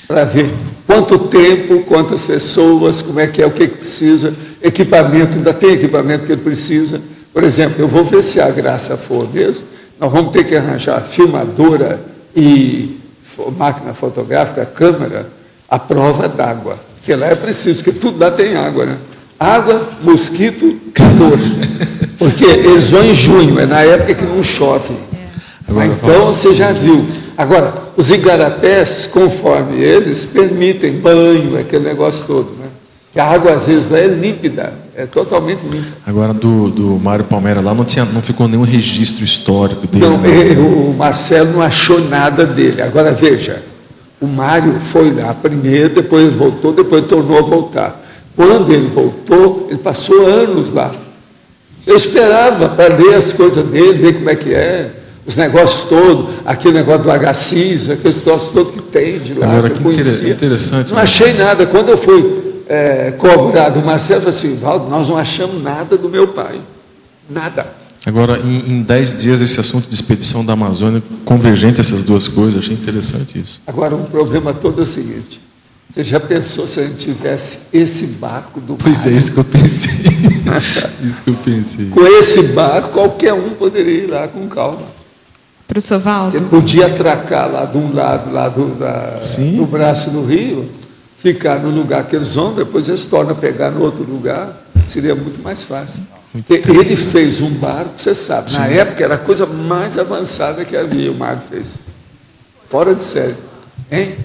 Para ver quanto tempo, quantas pessoas, como é, o que precisa, equipamento, ainda tem equipamento que ele precisa. Por exemplo, eu vou ver se a Graça for mesmo, nós vamos ter que arranjar filmadora e máquina fotográfica, câmera, à prova d'água. Porque lá é preciso, porque tudo lá tem água, né? Água, mosquito, calor. Porque eles vão em junho, é na época que não chove. Então, você já viu. Agora, os igarapés, conforme eles, permitem banho, aquele negócio todo, né? Que a água, às vezes, lá é límpida, é totalmente límpida. Agora, do Mário Palmério lá, não ficou nenhum registro histórico dele? Não, o Marcelo não achou nada dele. Agora, veja, o Mário foi lá primeiro, depois ele voltou, depois tornou a voltar. Quando ele voltou, ele passou anos lá. Eu esperava para ler as coisas dele, ver como é que é, os negócios todos, aquele negócio do HCIS, aqueles troços todos que tem de lá, agora, que eu conhecia. Interessante. Não achei nada. Quando eu fui cobrar do Marcelo, eu falei assim, Valdo, nós não achamos nada do meu pai. Nada. Agora, em 10 dias, esse assunto de expedição da Amazônia, convergente essas duas coisas, achei interessante isso. Agora, o problema todo é o seguinte, você já pensou se a gente tivesse esse barco do Pois Mário? é, isso que eu pensei. Isso que eu pensei. Com esse barco, qualquer um poderia ir lá com calma. Professor Valdo. Ele podia atracar lá de um lado, lá do braço do rio, ficar no lugar que eles vão, depois eles tornam a pegar no outro lugar, seria muito mais fácil. Ele fez um barco, você sabe, na época era a coisa mais avançada que havia, o Mário fez. Fora de série. Hein?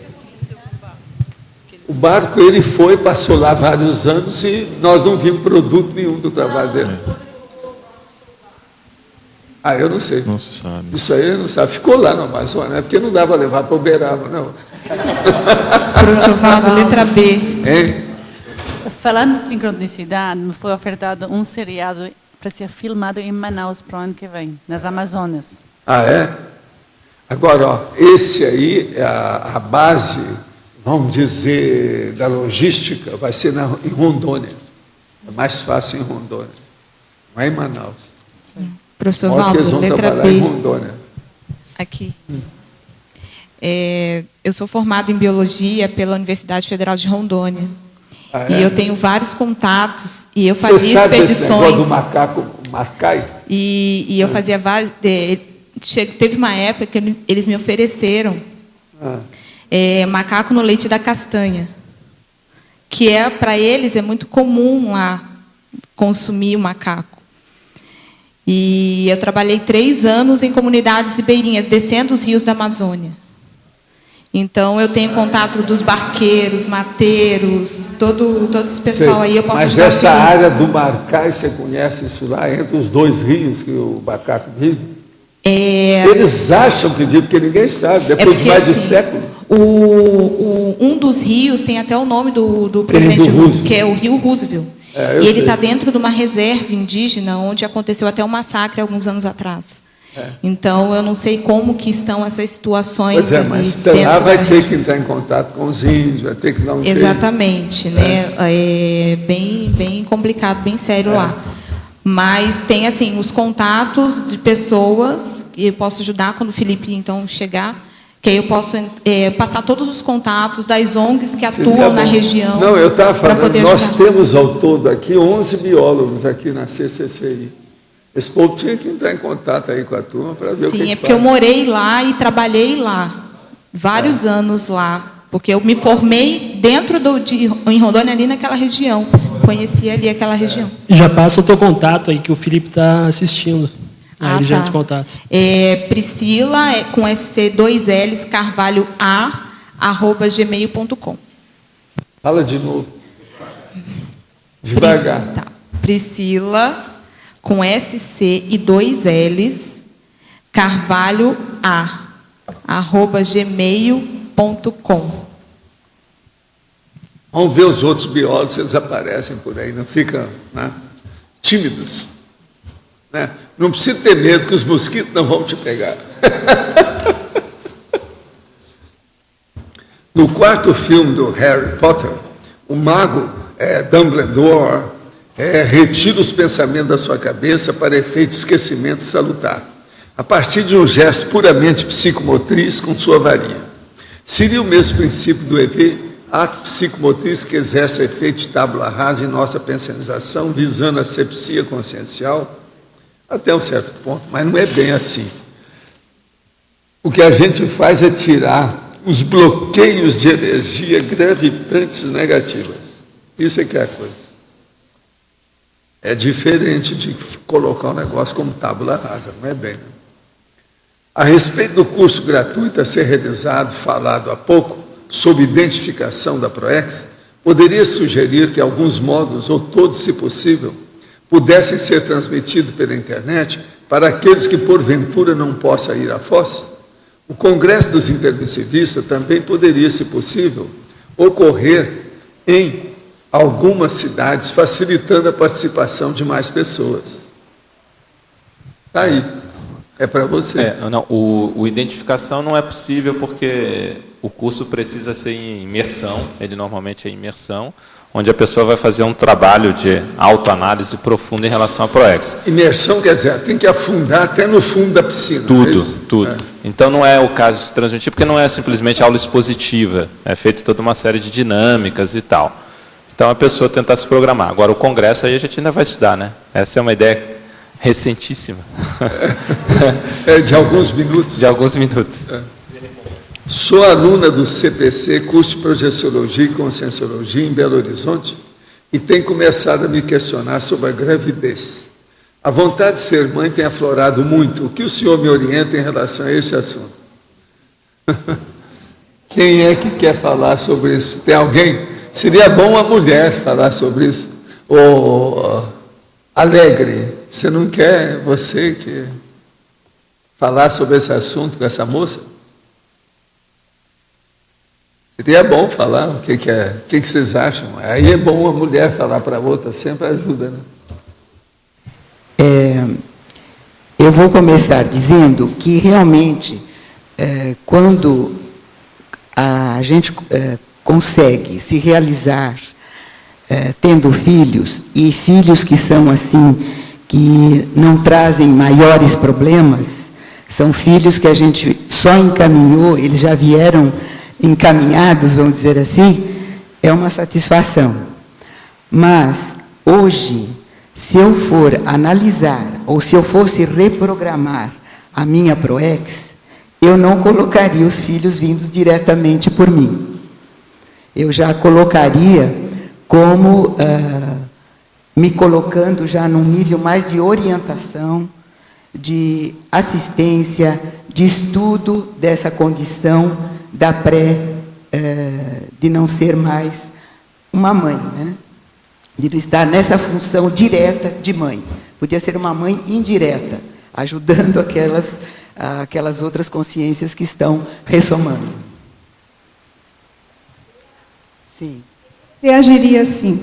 O barco, ele foi, passou lá vários anos e nós não vimos produto nenhum do trabalho dele. Eu não sei. Não se sabe. Isso aí eu não sabe. Ficou lá no Amazonas, né? Porque não dava levar para Uberaba, não. Professor Valdo, letra B. Hein? Falando de sincronicidade, me foi ofertado um seriado para ser filmado em Manaus para o ano que vem, nas Amazonas. É? Agora, ó, esse aí é a base, vamos dizer, da logística, vai ser em Rondônia. É mais fácil em Rondônia, não é em Manaus. Professor Valdo, eles vão letra trabalhar B. em Rondônia. Aqui. Eu sou formada em Biologia pela Universidade Federal de Rondônia. E eu tenho vários contatos, e eu fazia Você sabe expedições. esse negócio do macaco, Marcai? E eu fazia vários. Teve uma época que eles me ofereceram macaco no leite da castanha, que para eles é muito comum lá consumir o macaco. E eu trabalhei 3 anos em comunidades ribeirinhas, descendo os rios da Amazônia. Então, eu tenho contato dos barqueiros, mateiros, todo esse pessoal aí. Eu posso Mas essa área do Marcai, você conhece isso lá, entre os 2 rios que o macaco vive? Eles acham que vive, porque ninguém sabe, depois de mais de século. Um dos rios tem até o nome do presidente, que é o Rio Roosevelt. E ele está dentro de uma reserva indígena, onde aconteceu até um massacre alguns anos atrás. Então, eu não sei como que estão essas situações. Pois mas lá vai ter que entrar em contato com os índios, vai ter que dar um jeito. Exatamente, né? É bem complicado, bem sério lá. Mas tem, assim, os contatos de pessoas, e eu posso ajudar quando o Felipe, então, chegar, que aí eu posso passar todos os contatos das ONGs que atuam na região. Não, eu estava falando, nós temos ao todo aqui 11 biólogos aqui na CCCI. Esse povo tinha que entrar em contato aí com a turma para ver o que Sim, porque eu morei lá e trabalhei lá, vários anos lá, porque eu me formei em Rondônia, ali naquela região, conheci ali aquela região. Já passa o teu contato aí, que o Felipe está assistindo. Aí ele já entra em contato. Priscila, com SC2Ls, Carvalho A, @gmail.com. Fala de novo. Devagar. Tá. Priscila, com SC e 2 Ls, Carvalho A, @gmail.com. Vamos ver os outros biólogos, eles aparecem por aí, não ficam tímidos. Né? Não precisa ter medo que os mosquitos não vão te pegar. No 4º filme do Harry Potter, o mago Dumbledore retira os pensamentos da sua cabeça para efeito de esquecimento salutar, a partir de um gesto puramente psicomotriz com sua varinha. Seria o mesmo princípio do EV, ato psicomotriz que exerce efeito de tábula rasa em nossa pensionização, visando a asepsia consciencial, até um certo ponto, mas não é bem assim. O que a gente faz é tirar os bloqueios de energia gravitantes negativas. Isso é que é a coisa. É diferente de colocar um negócio como tábula rasa, não é bem. Né? A respeito do curso gratuito a ser realizado, falado há pouco, sobre identificação da PROEX, poderia sugerir que alguns módulos, ou todos, se possível, pudessem ser transmitidos pela internet para aqueles que, porventura, não possam ir à Foz? O Congresso dos Intermissivistas também poderia, se possível, ocorrer em algumas cidades, facilitando a participação de mais pessoas. Está aí. É para você. Não, o identificação não é possível porque o curso precisa ser em imersão, ele normalmente é imersão, onde a pessoa vai fazer um trabalho de autoanálise profunda em relação à PROEX. Imersão quer dizer, tem que afundar até no fundo da piscina. Tudo. Então não é o caso de transmitir, porque não é simplesmente aula expositiva, é feito toda uma série de dinâmicas e tal. Então a pessoa tentar se programar. Agora o congresso aí a gente ainda vai estudar, né? Essa é uma ideia recentíssima. De alguns minutos. De alguns minutos. Sou aluna do CPC, curso de Projeciologia e Conscienciologia em Belo Horizonte, e tenho começado a me questionar sobre a gravidez. A vontade de ser mãe tem aflorado muito. O que o senhor me orienta em relação a este assunto? Quem é que quer falar sobre isso? Tem alguém? Seria bom uma mulher falar sobre isso. Ou Alegre, você não quer, você que falar sobre esse assunto com essa moça? Seria bom falar o que vocês acham. Aí é bom uma mulher falar para a outra, sempre ajuda, né? Eu vou começar dizendo que realmente, quando a gente consegue se realizar tendo filhos, e filhos que são assim, que não trazem maiores problemas, são filhos que a gente só encaminhou, eles já vieram encaminhados, vamos dizer assim, é uma satisfação. Mas, hoje, se eu for analisar, ou se eu fosse reprogramar a minha ProEx, eu não colocaria os filhos vindos diretamente por mim. Eu já colocaria como me colocando já num nível mais de orientação, de assistência, de estudo dessa condição da de não ser mais uma mãe, né? De não estar nessa função direta de mãe. Podia ser uma mãe indireta, ajudando aquelas outras consciências que estão ressomando. Sim. Você agiria assim?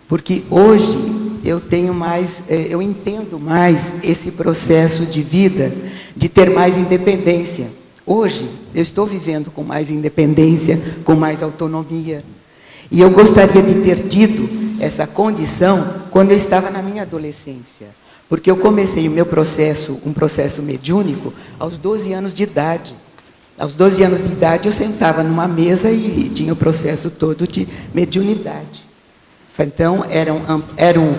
Porque hoje eu entendo mais esse processo de vida, de ter mais independência. Hoje, eu estou vivendo com mais independência, com mais autonomia. E eu gostaria de ter tido essa condição quando eu estava na minha adolescência. Porque eu comecei o meu processo, um processo mediúnico, aos 12 anos de idade. Aos 12 anos de idade, eu sentava numa mesa e tinha o processo todo de mediunidade. Então, eram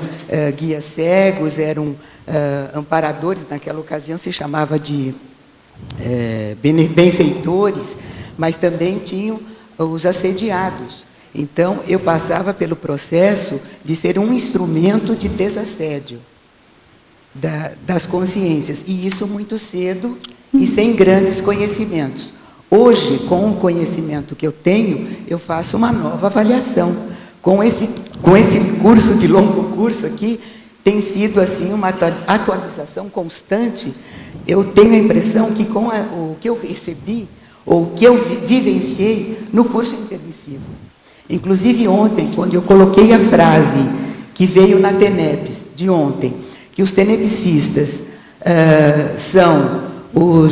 guias cegos, eram amparadores, naquela ocasião se chamava de benfeitores, mas também tinham os assediados. Então, eu passava pelo processo de ser um instrumento de desassédio das consciências, e isso muito cedo e sem grandes conhecimentos. Hoje, com o conhecimento que eu tenho, eu faço uma nova avaliação. Com esse curso de longo curso aqui, tem sido assim uma atualização constante. Eu tenho a impressão que com o que eu recebi, ou o que eu vivenciei no curso intermissivo. Inclusive ontem, quando eu coloquei a frase que veio na TENEPS de ontem, que os tenepsistas são o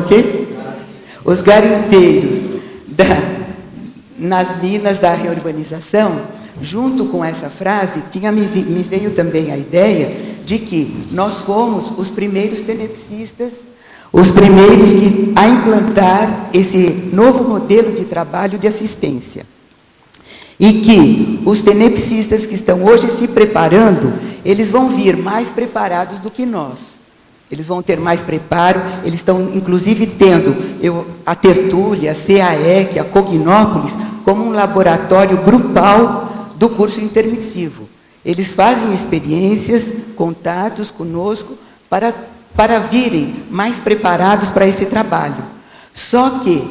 quê? Os garimpeiros nas minas da reurbanização, junto com essa frase, me veio também a ideia de que nós fomos os primeiros tenepsistas, os primeiros a implantar esse novo modelo de trabalho de assistência. E que os tenepsistas que estão hoje se preparando, eles vão vir mais preparados do que nós. Eles vão ter mais preparo, eles estão, inclusive, tendo a Tertúlia, a CAEC, a Cognópolis, como um laboratório grupal do curso intermissivo. Eles fazem experiências, contatos conosco, para virem mais preparados para esse trabalho. Só que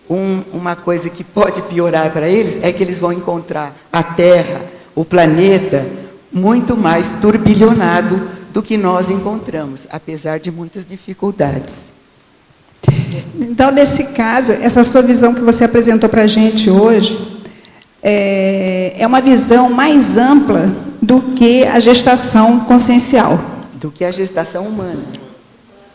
uma coisa que pode piorar para eles é que eles vão encontrar a Terra, o planeta, muito mais turbilhonado do que nós encontramos, apesar de muitas dificuldades. Então, nesse caso, essa sua visão que você apresentou para a gente hoje é uma visão mais ampla do que a gestação consciencial. Do que a gestação humana.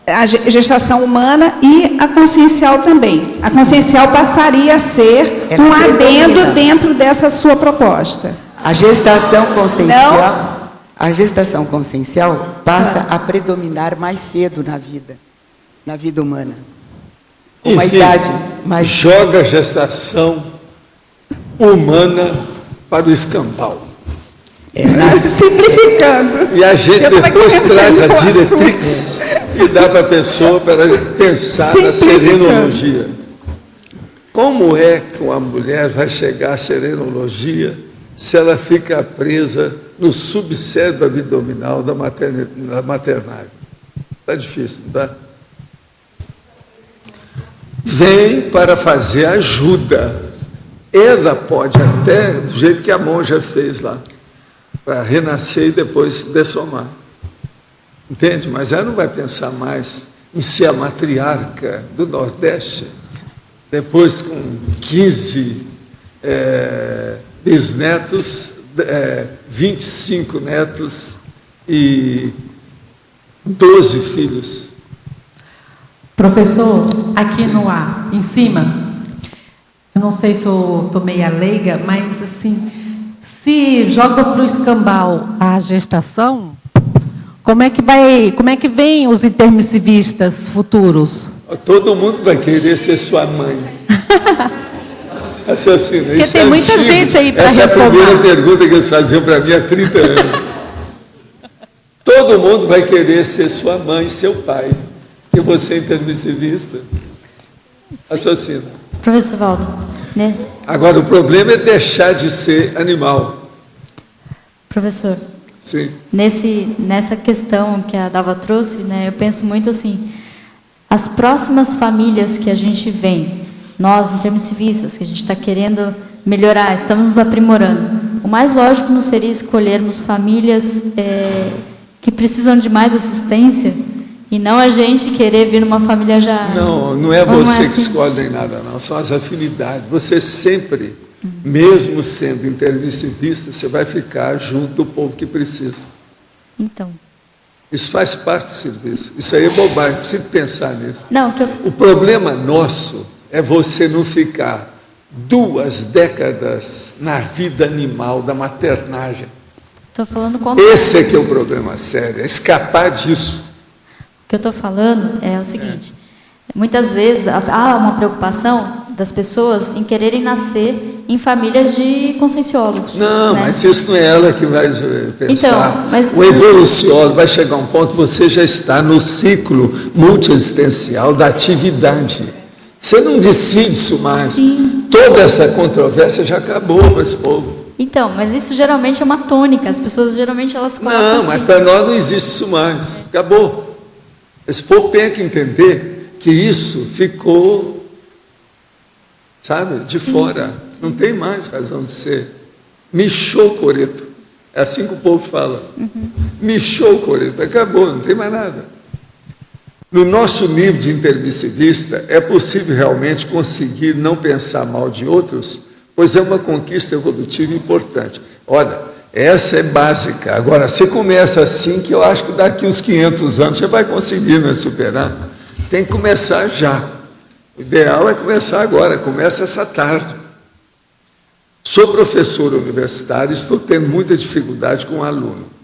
A gestação humana e a consciencial também. A consciencial passaria a ser um adendo dentro dessa sua proposta. A gestação consciencial, a gestação consciencial passa a predominar mais cedo na vida humana. Uma idade mais... Joga a gestação humana para o escambau. Simplificando. E a gente depois traz a diretrix e dá para a pessoa para pensar na serenologia. Como é que uma mulher vai chegar à serenologia se ela fica presa no subcérebro abdominal da maternária? Está difícil, não está? Vem para fazer ajuda. Ela pode até, do jeito que a monja fez lá, para renascer e depois dessomar. Entende? Mas ela não vai pensar mais em ser a matriarca do Nordeste, depois com 15 bisnetos, 25 netos e 12 filhos. Professor, aqui no ar, em cima, eu não sei se eu estou meia leiga, mas assim, se joga para o escambau a gestação, como é que vem os intermissivistas futuros? Todo mundo vai querer ser sua mãe. Assassina. Porque tem muita gente aí para responder. Essa é a primeira pergunta que eles faziam para mim há 30 anos. Todo mundo vai querer ser sua mãe, seu pai. Que você é intermissivista. Assassina. Professor Valdo, né? Agora, o problema é deixar de ser animal. Professor, sim. Nessa questão que a Dalva trouxe, né, eu penso muito assim, as próximas famílias que a gente vem, nós, intermissivistas, que a gente está querendo melhorar, estamos nos aprimorando, o mais lógico não seria escolhermos famílias que precisam de mais assistência, e não a gente querer vir numa família já... Não é você que escolhe nem nada, não. São as afinidades. Você sempre, mesmo sendo intermissivista, você vai ficar junto do povo que precisa. Então. Isso faz parte do serviço. Isso aí é bobagem, precisa pensar nisso. Não, O problema nosso é você não ficar 2 décadas na vida animal da maternagem. Estou falando contra... Esse é que é o problema sério, é escapar disso. O que eu estou falando é o seguinte, muitas vezes há uma preocupação das pessoas em quererem nascer em famílias de conscienciólogos. Não, né? mas isso não é ela que vai pensar. Então, mas... O evoluciólogo vai chegar a um ponto, você já está no ciclo multiexistencial da atividade. Você não decide isso mais. Sim. Toda essa controvérsia já acabou para esse povo. Então, mas isso geralmente é uma tônica, as pessoas geralmente elas colocam Não, assim. mas para nós não existe isso mais. Acabou. Esse povo tem que entender que isso ficou, sabe, de fora. Sim. Não tem mais razão de ser. Michou coreto. É assim que o povo fala. Michou coreto. Acabou, não tem mais nada. No nosso nível de intermissivista, é possível realmente conseguir não pensar mal de outros, pois é uma conquista evolutiva importante. Olha, essa é básica. Agora, você começa assim, que eu acho que daqui uns 500 anos você vai conseguir, né, superar. Tem que começar já. O ideal é começar agora, começa essa tarde. Sou professor universitário, estou tendo muita dificuldade com o aluno.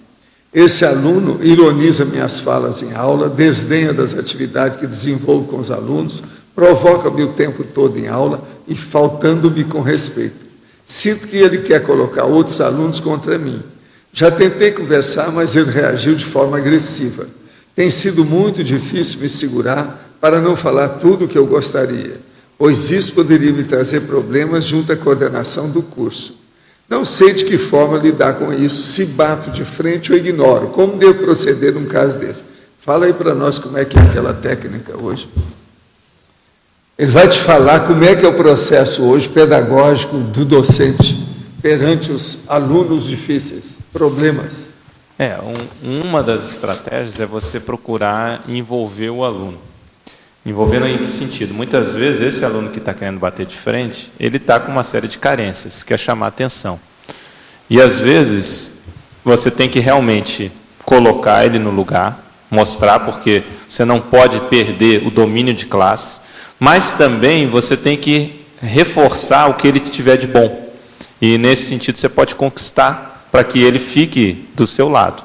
Esse aluno ironiza minhas falas em aula, desdenha das atividades que desenvolvo com os alunos, provoca-me o tempo todo em aula e faltando-me com respeito. Sinto que ele quer colocar outros alunos contra mim. Já tentei conversar, mas ele reagiu de forma agressiva. Tem sido muito difícil me segurar para não falar tudo o que eu gostaria, pois isso poderia me trazer problemas junto à coordenação do curso. Não sei de que forma lidar com isso, se bato de frente ou ignoro. Como devo proceder num caso desse? Fala aí para nós como é que é aquela técnica hoje. Ele vai te falar como é que é o processo hoje pedagógico do docente perante os alunos difíceis, problemas. Uma das estratégias é você procurar envolver o aluno. Envolvendo em que sentido? Muitas vezes esse aluno que está querendo bater de frente, ele está com uma série de carências, quer chamar atenção. E às vezes você tem que realmente colocar ele no lugar, mostrar, porque você não pode perder o domínio de classe, mas também você tem que reforçar o que ele tiver de bom. E nesse sentido você pode conquistar para que ele fique do seu lado.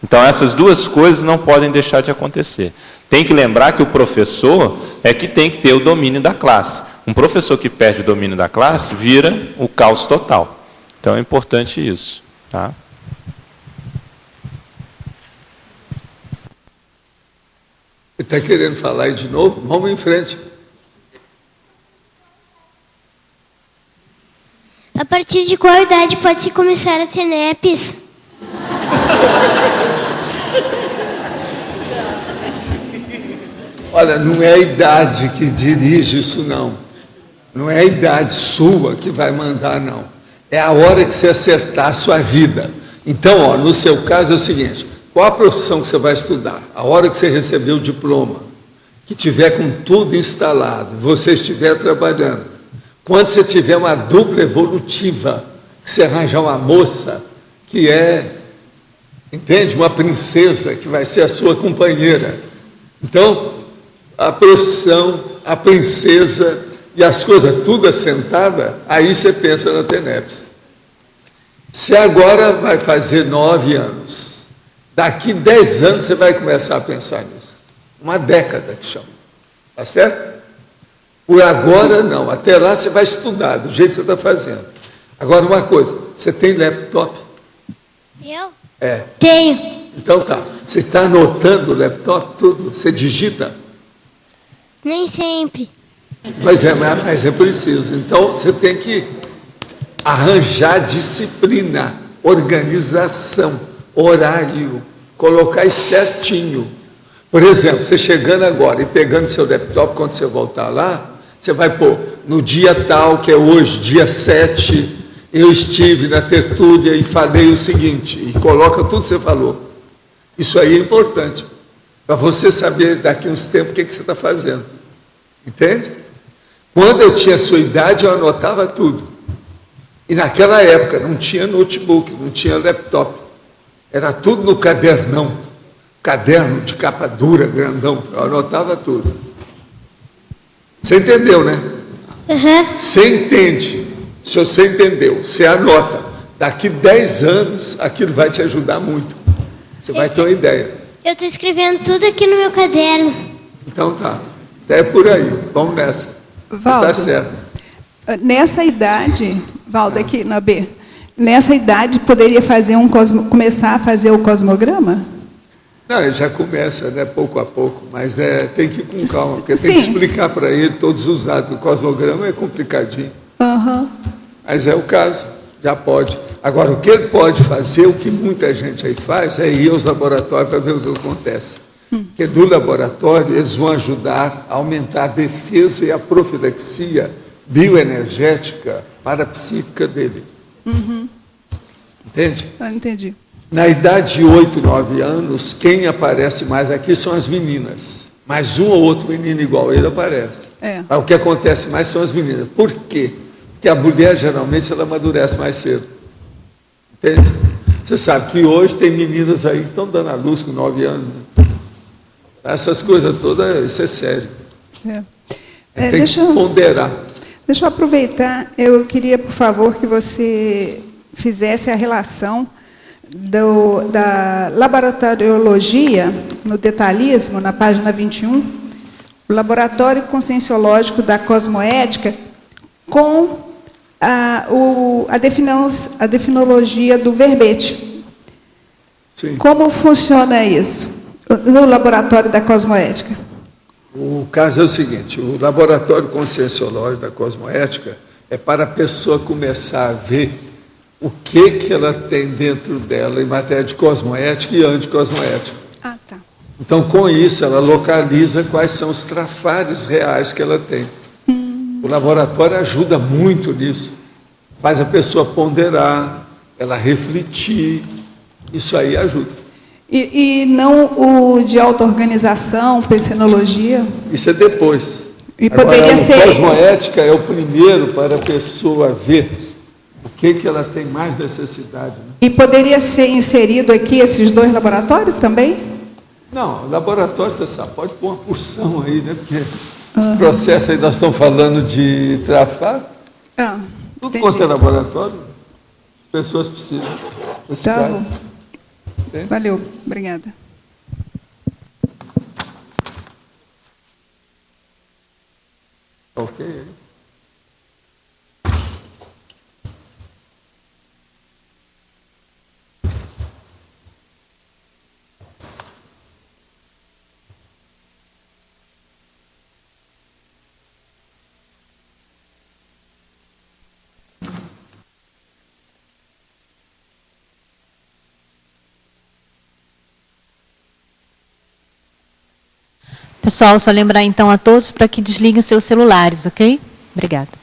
Então essas duas coisas não podem deixar de acontecer. Tem que lembrar que o professor é que tem que ter o domínio da classe. Um professor que perde o domínio da classe vira o caos total. Então é importante isso. Tá? está querendo falar aí de novo? Vamos em frente. A partir de qual idade pode-se começar a ter NEPs? Olha, não é a idade que dirige isso, não. Não é a idade sua que vai mandar, não. É a hora que você acertar a sua vida. Então, ó, no seu caso é o seguinte, qual a profissão que você vai estudar? A hora que você receber o diploma, que tiver com tudo instalado, você estiver trabalhando. Quando você tiver uma dupla evolutiva, que você arranjar uma moça que é, entende? Uma princesa que vai ser a sua companheira. Então, a profissão, a princesa e as coisas tudo assentada, aí você pensa na TENEPS. Se agora vai fazer 9 anos, daqui 10 anos você vai começar a pensar nisso. Uma década que chama. Tá certo? Por agora, não. Até lá você vai estudar, do jeito que você está fazendo. Agora, uma coisa, você tem laptop? Eu? É. Tenho. Então tá. Você está anotando o laptop, tudo? Você digita? Nem sempre. Mas é preciso. Então, você tem que arranjar disciplina, organização, horário, colocar isso certinho. Por exemplo, você chegando agora e pegando seu laptop, quando você voltar lá, você vai pôr, no dia tal, que é hoje, dia 7, eu estive na tertúlia e falei o seguinte, e coloca tudo que você falou. Isso aí é importante, para você saber daqui a uns tempos o que você está fazendo. Entende? Quando eu tinha a sua idade, eu anotava tudo. E naquela época não tinha notebook, não tinha laptop. Era tudo no cadernão. Caderno de capa dura, grandão. Eu anotava tudo. Você entendeu, né? Uhum. Você entende. Se você entendeu, você anota. Daqui 10 anos, aquilo vai te ajudar muito. Você vai ter uma ideia. Eu estou escrevendo tudo aqui no meu caderno. Então tá. Até por aí. Vamos nessa. Valdo, tá certo. Nessa idade, Valdo, aqui na B, nessa idade poderia fazer começar a fazer o cosmograma? Não, já começa, né, pouco a pouco, mas tem que ir com calma, porque Sim. tem que explicar para ele todos os dados. O cosmograma é complicadinho. Uhum. Mas é o caso, já pode. Agora, o que ele pode fazer, o que muita gente aí faz, é ir aos laboratórios para ver o que acontece. Porque no laboratório eles vão ajudar a aumentar a defesa e a profilaxia bioenergética parapsíquica dele. Uhum. Entende? Eu entendi. Na idade de 8, 9 anos, quem aparece mais aqui são as meninas. Mas um ou outro menino igual a ele aparece. É. Mas o que acontece mais são as meninas. Por quê? Porque a mulher, geralmente, ela amadurece mais cedo. Entende? Você sabe que hoje tem meninas aí que estão dando à luz com 9 anos. Né? Essas coisas todas, isso é sério. Tem que ponderar. Deixa eu aproveitar, eu queria, por favor, que você fizesse a relação da laboratoriologia, no detalhismo, na página 21, o laboratório conscienciológico da cosmoética, com a definologia do verbete. Sim. Como funciona isso no laboratório da cosmoética? O caso é o seguinte, o laboratório conscienciológico da cosmoética é para a pessoa começar a ver o que ela tem dentro dela em matéria de cosmoética e anticosmoética. Ah, tá. Então, com isso, ela localiza quais são os trafares reais que ela tem. O laboratório ajuda muito nisso. Faz a pessoa ponderar, ela refletir. Isso aí ajuda. E não o de auto-organização, psinologia? Isso é depois. E poderia ser... Cosmoética é o primeiro para a pessoa ver o que ela tem mais necessidade. Né? E poderia ser inserido aqui esses dois laboratórios também? Não, laboratório, você sabe, pode pôr uma porção aí, né? Porque o processo aí nós estamos falando de trafar. Tudo quanto é laboratório, as pessoas precisam desse cara. Valeu, obrigada. Ok. Pessoal, só lembrar então a todos para que desliguem os seus celulares, ok? Obrigada.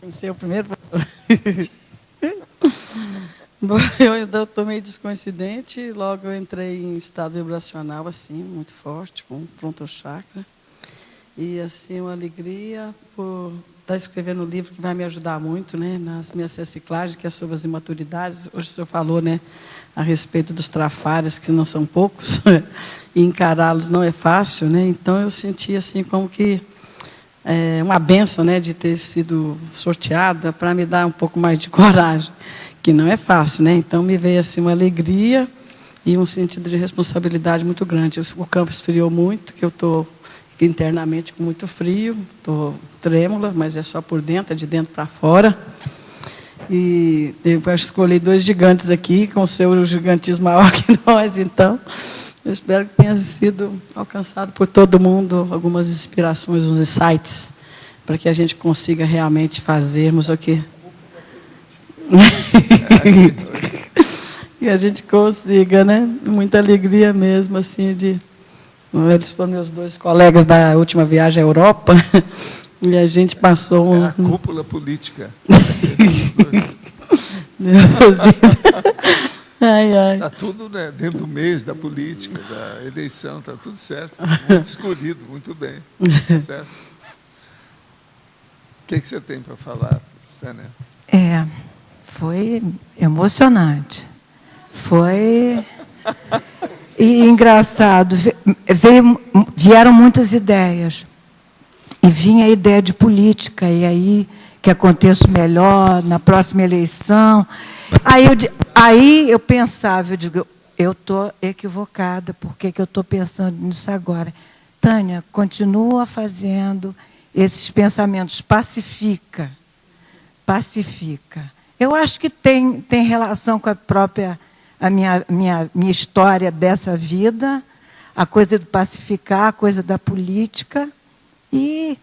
Tem que ser o primeiro. Bom, eu ainda estou meio descoincidente, logo eu entrei em estado vibracional, assim, muito forte, com pronto chakra. E, assim, uma alegria por estar escrevendo um livro que vai me ajudar muito, né, nas minhas reciclagens, que é sobre as imaturidades. Hoje o senhor falou, né, a respeito dos trafares, que não são poucos, e encará-los não é fácil, né? Então eu senti, assim, como que uma bênção, né, de ter sido sorteada para me dar um pouco mais de coragem, que não é fácil, né? Então me veio assim uma alegria e um sentido de responsabilidade muito grande. O campo esfriou muito, que eu estou internamente com muito frio, estou trêmula, mas é só por dentro, é de dentro para fora. E eu escolhi 2 gigantes aqui, com o seu gigantismo maior que nós, então eu espero que tenha sido alcançado por todo mundo algumas inspirações, uns insights, para que a gente consiga realmente fazermos o que... e a gente consiga, né? Muita alegria mesmo, assim, de... Eles foram meus 2 colegas da última viagem à Europa, e a gente passou a cúpula política. Está tudo, né, dentro do mês da política, da eleição, está tudo certo. Muito escolhido, muito bem. Certo? O que você tem para falar, Tânia? Foi emocionante. Foi... E engraçado, vieram muitas ideias. E vinha a ideia de política, e aí que aconteça melhor na próxima eleição. Aí eu pensava, eu digo, eu estou equivocada, por que eu estou pensando nisso agora? Tânia, continua fazendo esses pensamentos, pacifica. Eu acho que tem relação com a própria... a minha história dessa vida, a coisa do pacificar, a coisa da política. E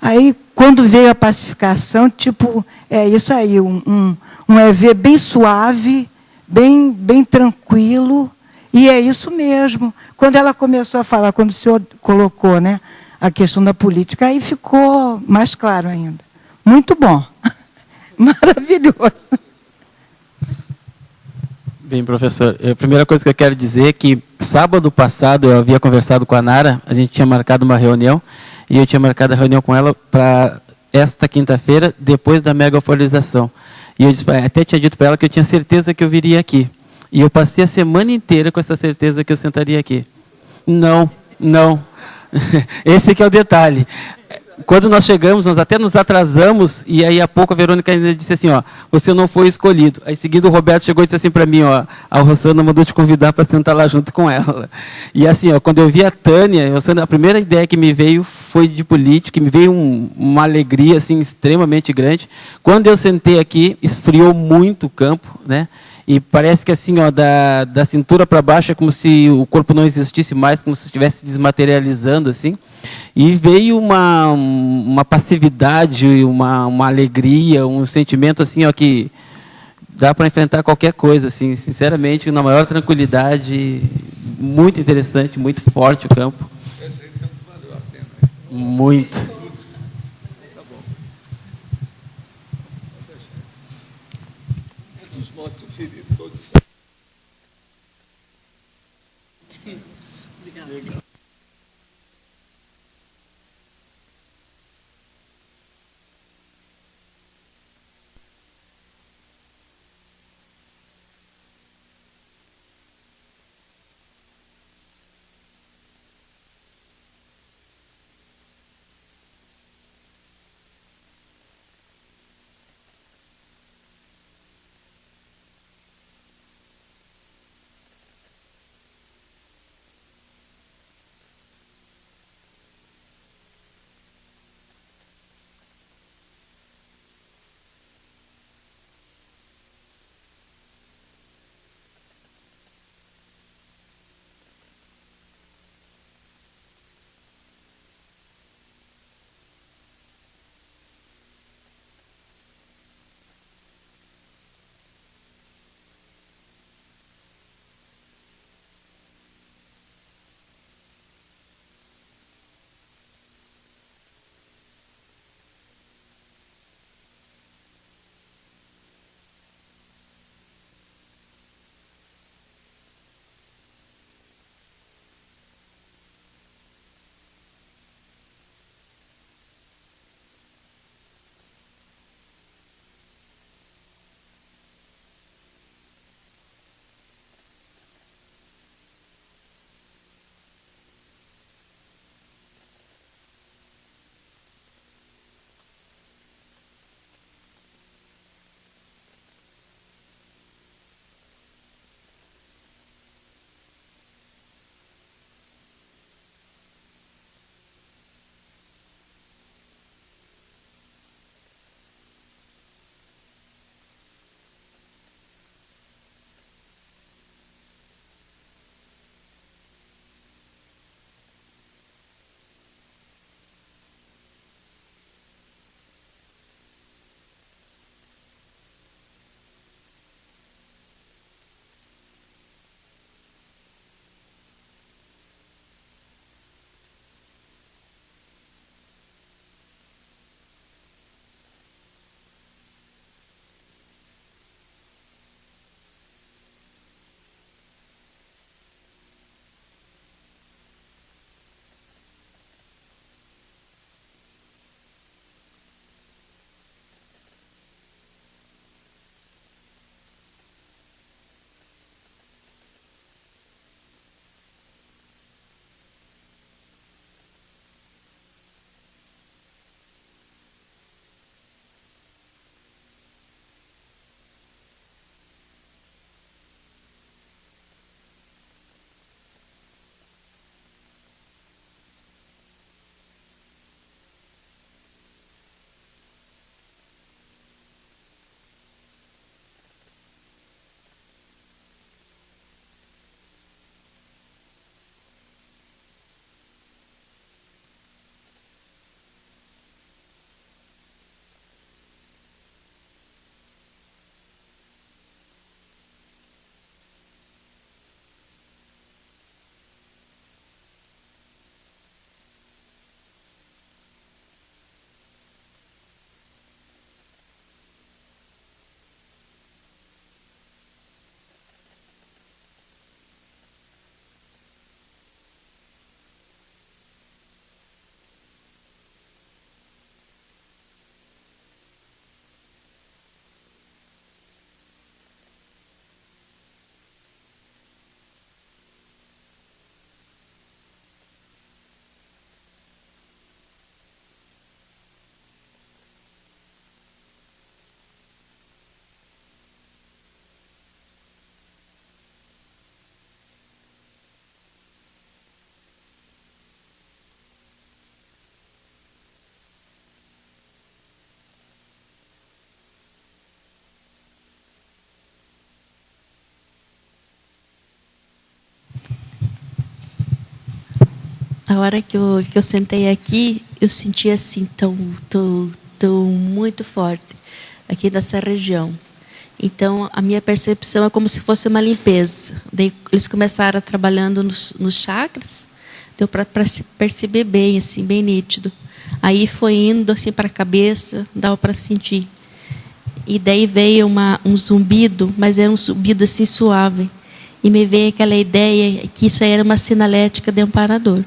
aí, quando veio a pacificação, tipo, é isso aí, um EV bem suave, bem tranquilo, e é isso mesmo. Quando ela começou a falar, quando o senhor colocou, né, a questão da política, aí ficou mais claro ainda. Muito bom. Maravilhoso. Bem, professor, a primeira coisa que eu quero dizer é que sábado passado eu havia conversado com a Nara, a gente tinha marcado uma reunião, e eu tinha marcado a reunião com ela para esta quinta-feira, depois da mega alfabetização. E eu até tinha dito para ela que eu tinha certeza que eu viria aqui. E eu passei a semana inteira com essa certeza que eu sentaria aqui. Não. Esse que é o detalhe. Quando nós chegamos, nós até nos atrasamos, e aí há pouco a Verônica ainda disse assim, ó, você não foi escolhido. Aí, em seguida, o Roberto chegou e disse assim para mim, ó, a Rosana mandou te convidar para sentar lá junto com ela. E assim, ó, quando eu vi a Tânia, a primeira ideia que me veio foi de política, me veio uma alegria assim, extremamente grande. Quando eu sentei aqui, esfriou muito o campo, né? E parece que assim, ó, da cintura para baixo é como se o corpo não existisse mais, como se estivesse desmaterializando, assim. E veio uma passividade, uma alegria, um sentimento assim, ó, que dá para enfrentar qualquer coisa, assim, sinceramente, na maior tranquilidade, muito interessante, muito forte o campo. Esse aí campo valeu a pena. Muito. Tá bom. Os mortos e feridos, todos. Obrigado. a hora que eu sentei aqui, eu senti assim, tão muito forte, aqui nessa região. Então, a minha percepção é como se fosse uma limpeza. Daí, eles começaram trabalhando nos chakras, deu para perceber bem, assim, bem nítido. Aí foi indo assim para a cabeça, dava para sentir. E daí veio um zumbido, mas era um zumbido assim suave. E me veio aquela ideia que isso aí era uma sinalética de amparador.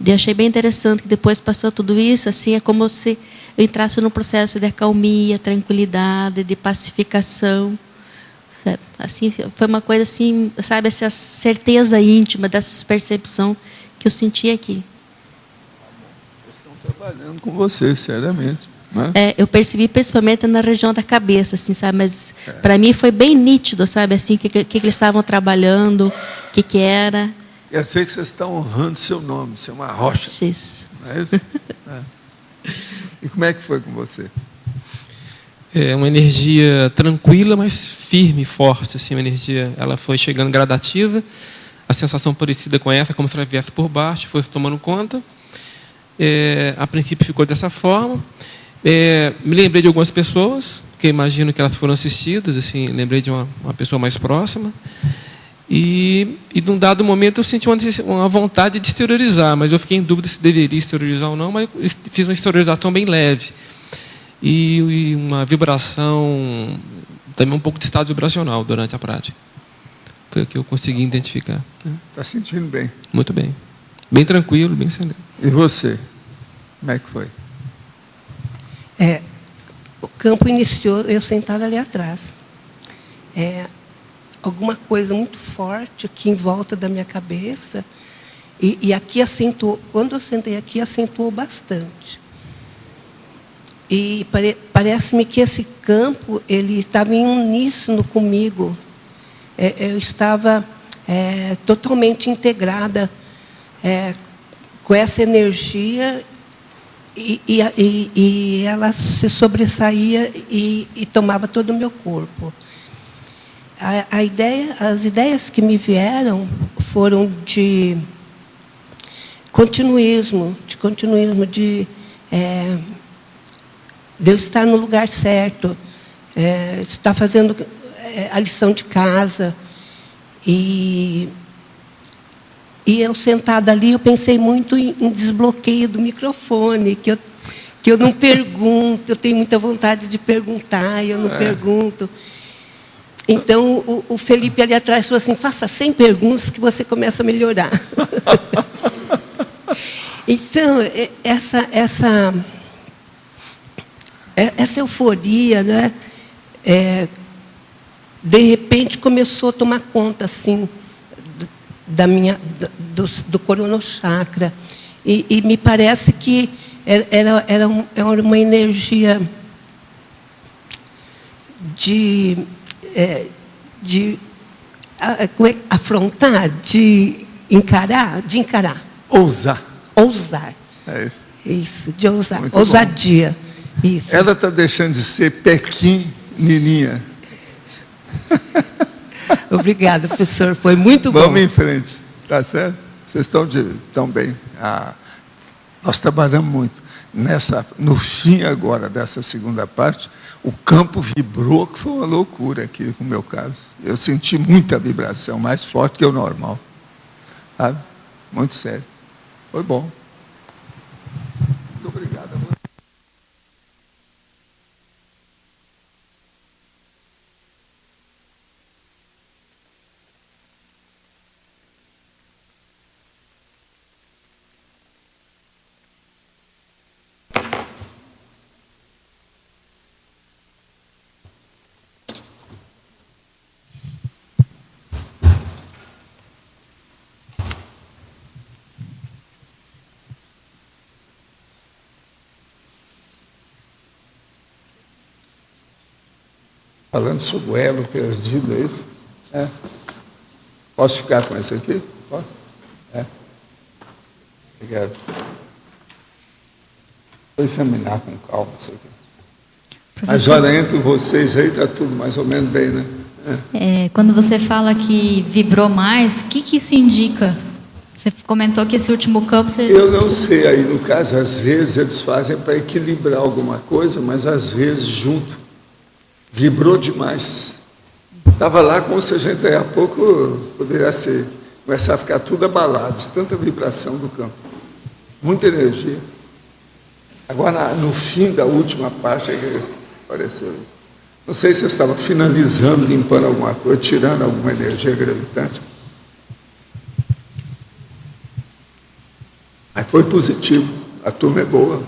Eu achei bem interessante que depois passou tudo isso, assim, é como se eu entrasse num processo de acalmia, tranquilidade, de pacificação. Sabe? Assim, foi uma coisa assim, sabe, essa certeza íntima dessa percepção que eu senti aqui. Eles estão trabalhando com você, seriamente. Né? Eu percebi principalmente na região da cabeça, assim, sabe? Mas para mim foi bem nítido, sabe, assim, que eles estavam trabalhando, o que era. Eu sei que vocês estão honrando seu nome, seu uma rocha. Isso. Não é isso? E como é que foi com você? É uma energia tranquila, mas firme, forte, assim, uma energia. Ela foi chegando gradativa, a sensação parecida com essa, como se ela viesse por baixo, fosse tomando conta. A princípio ficou dessa forma. Me lembrei de algumas pessoas, que imagino que elas foram assistidas, assim, lembrei de uma pessoa mais próxima. E de um dado momento eu senti uma vontade de exteriorizar, mas eu fiquei em dúvida se deveria exteriorizar ou não, mas eu fiz uma exteriorização bem leve. E uma vibração, também um pouco de estado vibracional durante a prática. Foi o que eu consegui identificar. Está sentindo bem? Muito bem. Bem tranquilo, bem sereno. E você? Como é que foi? O campo iniciou eu sentada ali atrás. Alguma coisa muito forte aqui em volta da minha cabeça. E aqui acentuou, quando eu sentei aqui, acentuou bastante. E parece-me que esse campo ele estava em uníssono comigo. Eu estava totalmente integrada com essa energia e ela se sobressaía e tomava todo o meu corpo. As ideias que me vieram foram de continuismo, de eu estar no lugar certo, estar fazendo a lição de casa. E eu sentada ali, eu pensei muito em desbloqueio do microfone, que eu não pergunto, eu tenho muita vontade de perguntar, e eu não pergunto. Então, o Felipe ali atrás falou assim, faça 100 perguntas que você começa a melhorar. Então, essa euforia, né, de repente começou a tomar conta assim, do coronochakra. E me parece que era uma energia de afrontar, de encarar. Ousar. É isso. Isso, de ousar. Muito ousadia. Bom. Isso. Ela está deixando de ser Pequim, Nininha. Obrigada, professor. Foi muito bom. Vamos em frente. Tá certo? Vocês estão bem. Nós trabalhamos muito. No fim agora dessa segunda parte, o campo vibrou, que foi uma loucura aqui, no meu caso. Eu senti muita vibração, mais forte que o normal. Sabe? Muito sério. Foi bom. Muito obrigado. Falando sobre o elo perdido, é isso? Posso ficar com esse aqui? Posso? Obrigado. Vou examinar com calma isso aqui. Mas olha, entre vocês aí está tudo mais ou menos bem, né? Quando você fala que vibrou mais, o que isso indica? Você comentou que esse último campo... Eu não sei, aí no caso, às vezes eles fazem para equilibrar alguma coisa, mas às vezes junto. Vibrou demais. Estava lá como se a gente daqui a pouco pudesse começar a ficar tudo abalado, de tanta vibração do campo. Muita energia. Agora, no fim da última parte, apareceu isso. Não sei se eu estava finalizando, limpando alguma coisa, tirando alguma energia gravitante. Mas foi positivo. A turma é boa.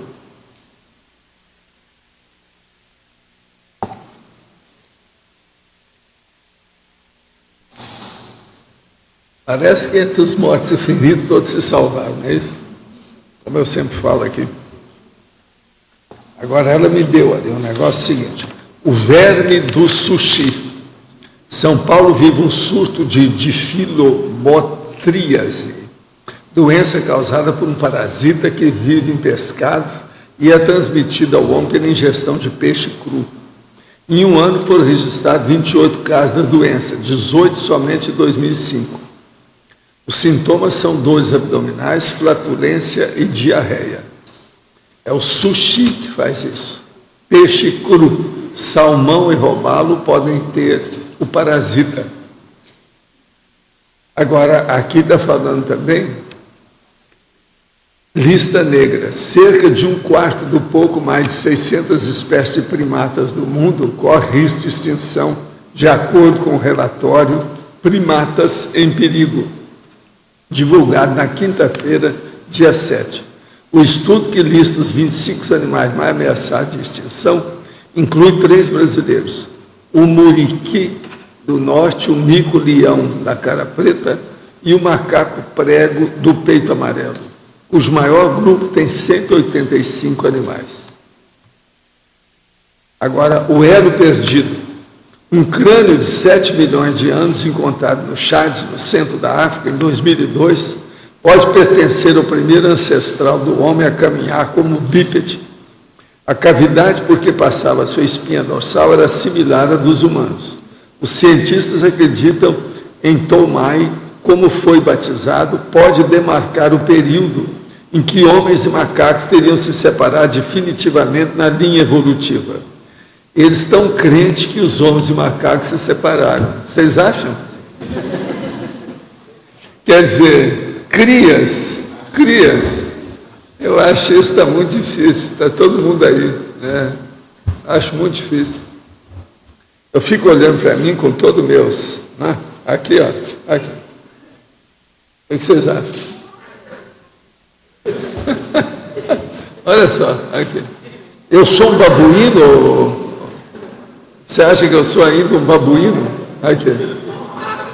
Parece que entre os mortos e feridos todos se salvaram, não é isso? Como eu sempre falo aqui. Agora ela me deu ali um negócio seguinte. O verme do sushi. São Paulo vive um surto de difilobotríase, doença causada por um parasita que vive em pescados e é transmitida ao homem pela ingestão de peixe cru. Em um ano foram registrados 28 casos da doença, 18 somente em 2005. Os sintomas são dores abdominais, flatulência e diarreia. É o sushi que faz isso. Peixe cru, salmão e robalo podem ter o parasita. Agora, aqui está falando também, lista negra. Cerca de 1/4 do pouco mais de 600 espécies de primatas do mundo corre risco de extinção, de acordo com o relatório Primatas em Perigo, divulgado na quinta-feira, dia 7. O estudo, que lista os 25 animais mais ameaçados de extinção, inclui 3 brasileiros: o muriqui do norte, o mico-leão da cara preta e o macaco prego do peito amarelo, cujo maior grupo tem 185 animais. Agora, o elo perdido. Um crânio de 7 milhões de anos encontrado no Chad, no centro da África, em 2002, pode pertencer ao primeiro ancestral do homem a caminhar como bípede. A cavidade por que passava sua espinha dorsal era similar à dos humanos. Os cientistas acreditam em Tolmai, como foi batizado, pode demarcar o período em que homens e macacos teriam se separado definitivamente na linha evolutiva. Eles estão crentes que os homens e macacos se separaram. Vocês acham? Quer dizer, crias, eu acho que isso está muito difícil, está todo mundo aí, né? Acho muito difícil. Eu fico olhando para mim com todos meus, né? Aqui, ó, aqui. O que vocês acham? Olha só, aqui. Eu sou um babuíno? Você acha que eu sou ainda um babuíno? Aqui.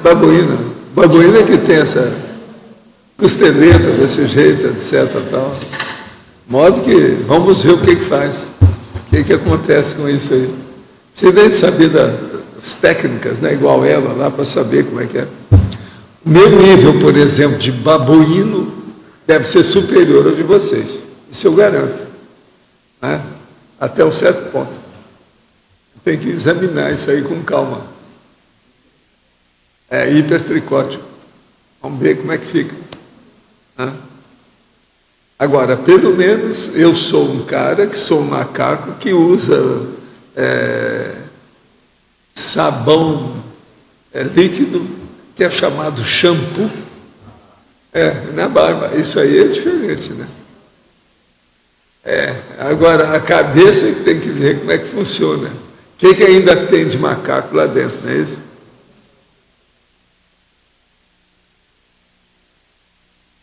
Babuíno. Babuíno é que tem essa costeleta desse jeito, etc. Tal. Modo que vamos ver o que faz. O que acontece com isso aí. Você deve saber das técnicas, né? Igual ela lá, para saber como é que é. O meu nível, por exemplo, de babuíno deve ser superior ao de vocês. Isso eu garanto. Né? Até um certo ponto. Tem que examinar isso aí com calma. É hipertricótico. Vamos ver como é que fica. Agora, pelo menos, eu sou um cara que sou um macaco que usa sabão líquido, que é chamado shampoo, na barba. Isso aí é diferente, né? Agora, a cabeça é que tem que ver como é que funciona. O que ainda tem de macaco lá dentro, não é isso?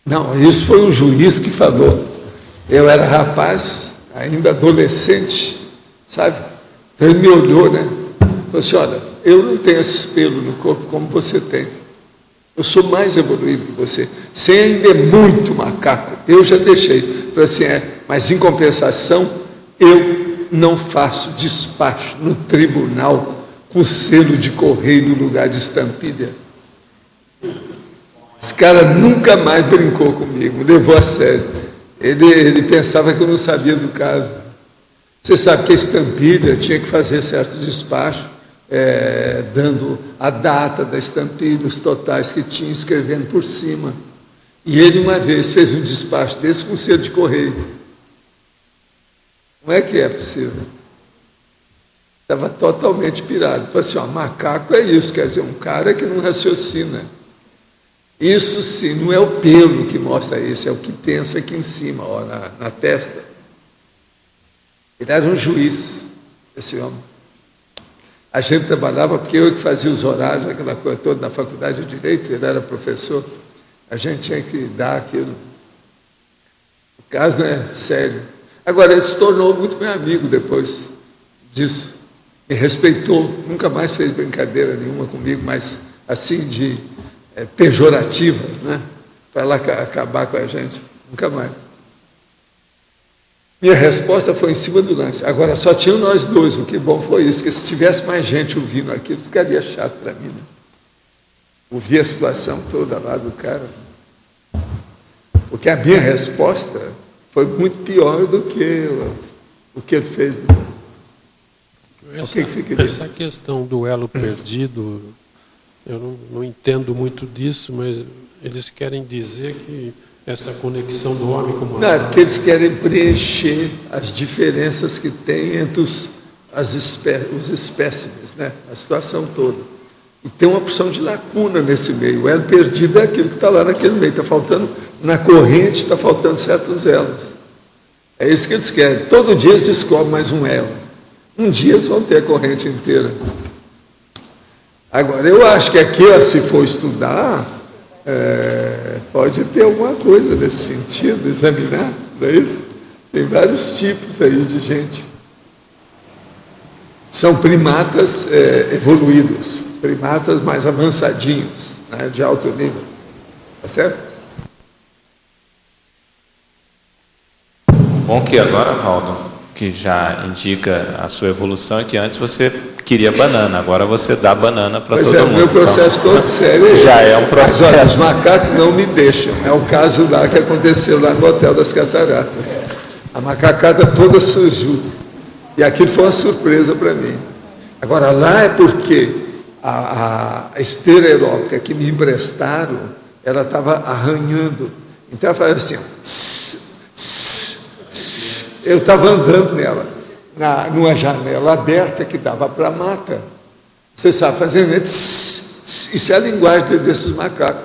Não, isso foi um juiz que falou. Eu era rapaz, ainda adolescente, sabe? Então ele me olhou, né? Falou assim, olha, eu não tenho esse pelo no corpo como você tem. Eu sou mais evoluído que você. Você ainda é muito macaco. Eu já deixei. Falei assim, mas em compensação, eu não faço despacho no tribunal com selo de correio no lugar de estampilha. Esse cara nunca mais brincou comigo, levou a sério. Ele pensava que eu não sabia do caso. Você sabe que a estampilha tinha que fazer certo despacho, dando a data da estampilha, os totais que tinha, escrevendo por cima. E ele, uma vez, fez um despacho desse com selo de correio. Como é que é possível? Estava totalmente pirado. Falei assim, ó, macaco é isso, quer dizer, um cara que não raciocina. Isso sim, não é o pelo que mostra isso, é o que pensa aqui em cima, ó, na testa. Ele era um juiz, esse homem. A gente trabalhava, porque eu que fazia os horários, aquela coisa toda, na faculdade de Direito, ele era professor, a gente tinha que dar aquilo. O caso não é sério. Agora, ele se tornou muito meu amigo depois disso. Me respeitou, nunca mais fez brincadeira nenhuma comigo, mas assim de pejorativa, né? Para lá acabar com a gente, nunca mais. Minha resposta foi em cima do lance. Agora, só tinham nós dois, o que bom foi isso, porque se tivesse mais gente ouvindo aquilo, ficaria chato para mim, né? Ouvir a situação toda lá do cara. Porque a minha resposta foi muito pior do que o que ele fez. Essa questão do elo perdido, eu não entendo muito disso, mas eles querem dizer que essa conexão do homem com o não, é porque eles querem preencher as diferenças que tem entre os espécimes, né? A situação toda. E tem uma porção de lacuna nesse meio. O elo perdido é aquilo que está lá naquele meio. Está faltando, na corrente, está faltando certos elos. É isso que eles querem. Todo dia eles descobrem mais um elo. Um dia eles vão ter a corrente inteira. Agora, eu acho que aqui, se for estudar, pode ter alguma coisa nesse sentido, examinar, não é isso? Tem vários tipos aí de gente. São primatas evoluídos, primatas mais avançadinhos, né, de alto nível. Tá certo? Bom que agora, Valdo, que já indica a sua evolução, é que antes você queria banana, agora você dá banana para todo mundo. O meu processo todo sério já é um processo. Mas, olha, os macacos não me deixam. É o caso lá que aconteceu lá no Hotel das Cataratas. A macacada toda surgiu. E aquilo foi uma surpresa para mim. Agora, lá é porque a esteira aeróbica que me emprestaram, ela estava arranhando. Então, ela fazia assim, ó, eu estava andando nela, numa janela aberta que dava para a mata. Você sabe, fazendo isso é a linguagem desses macacos.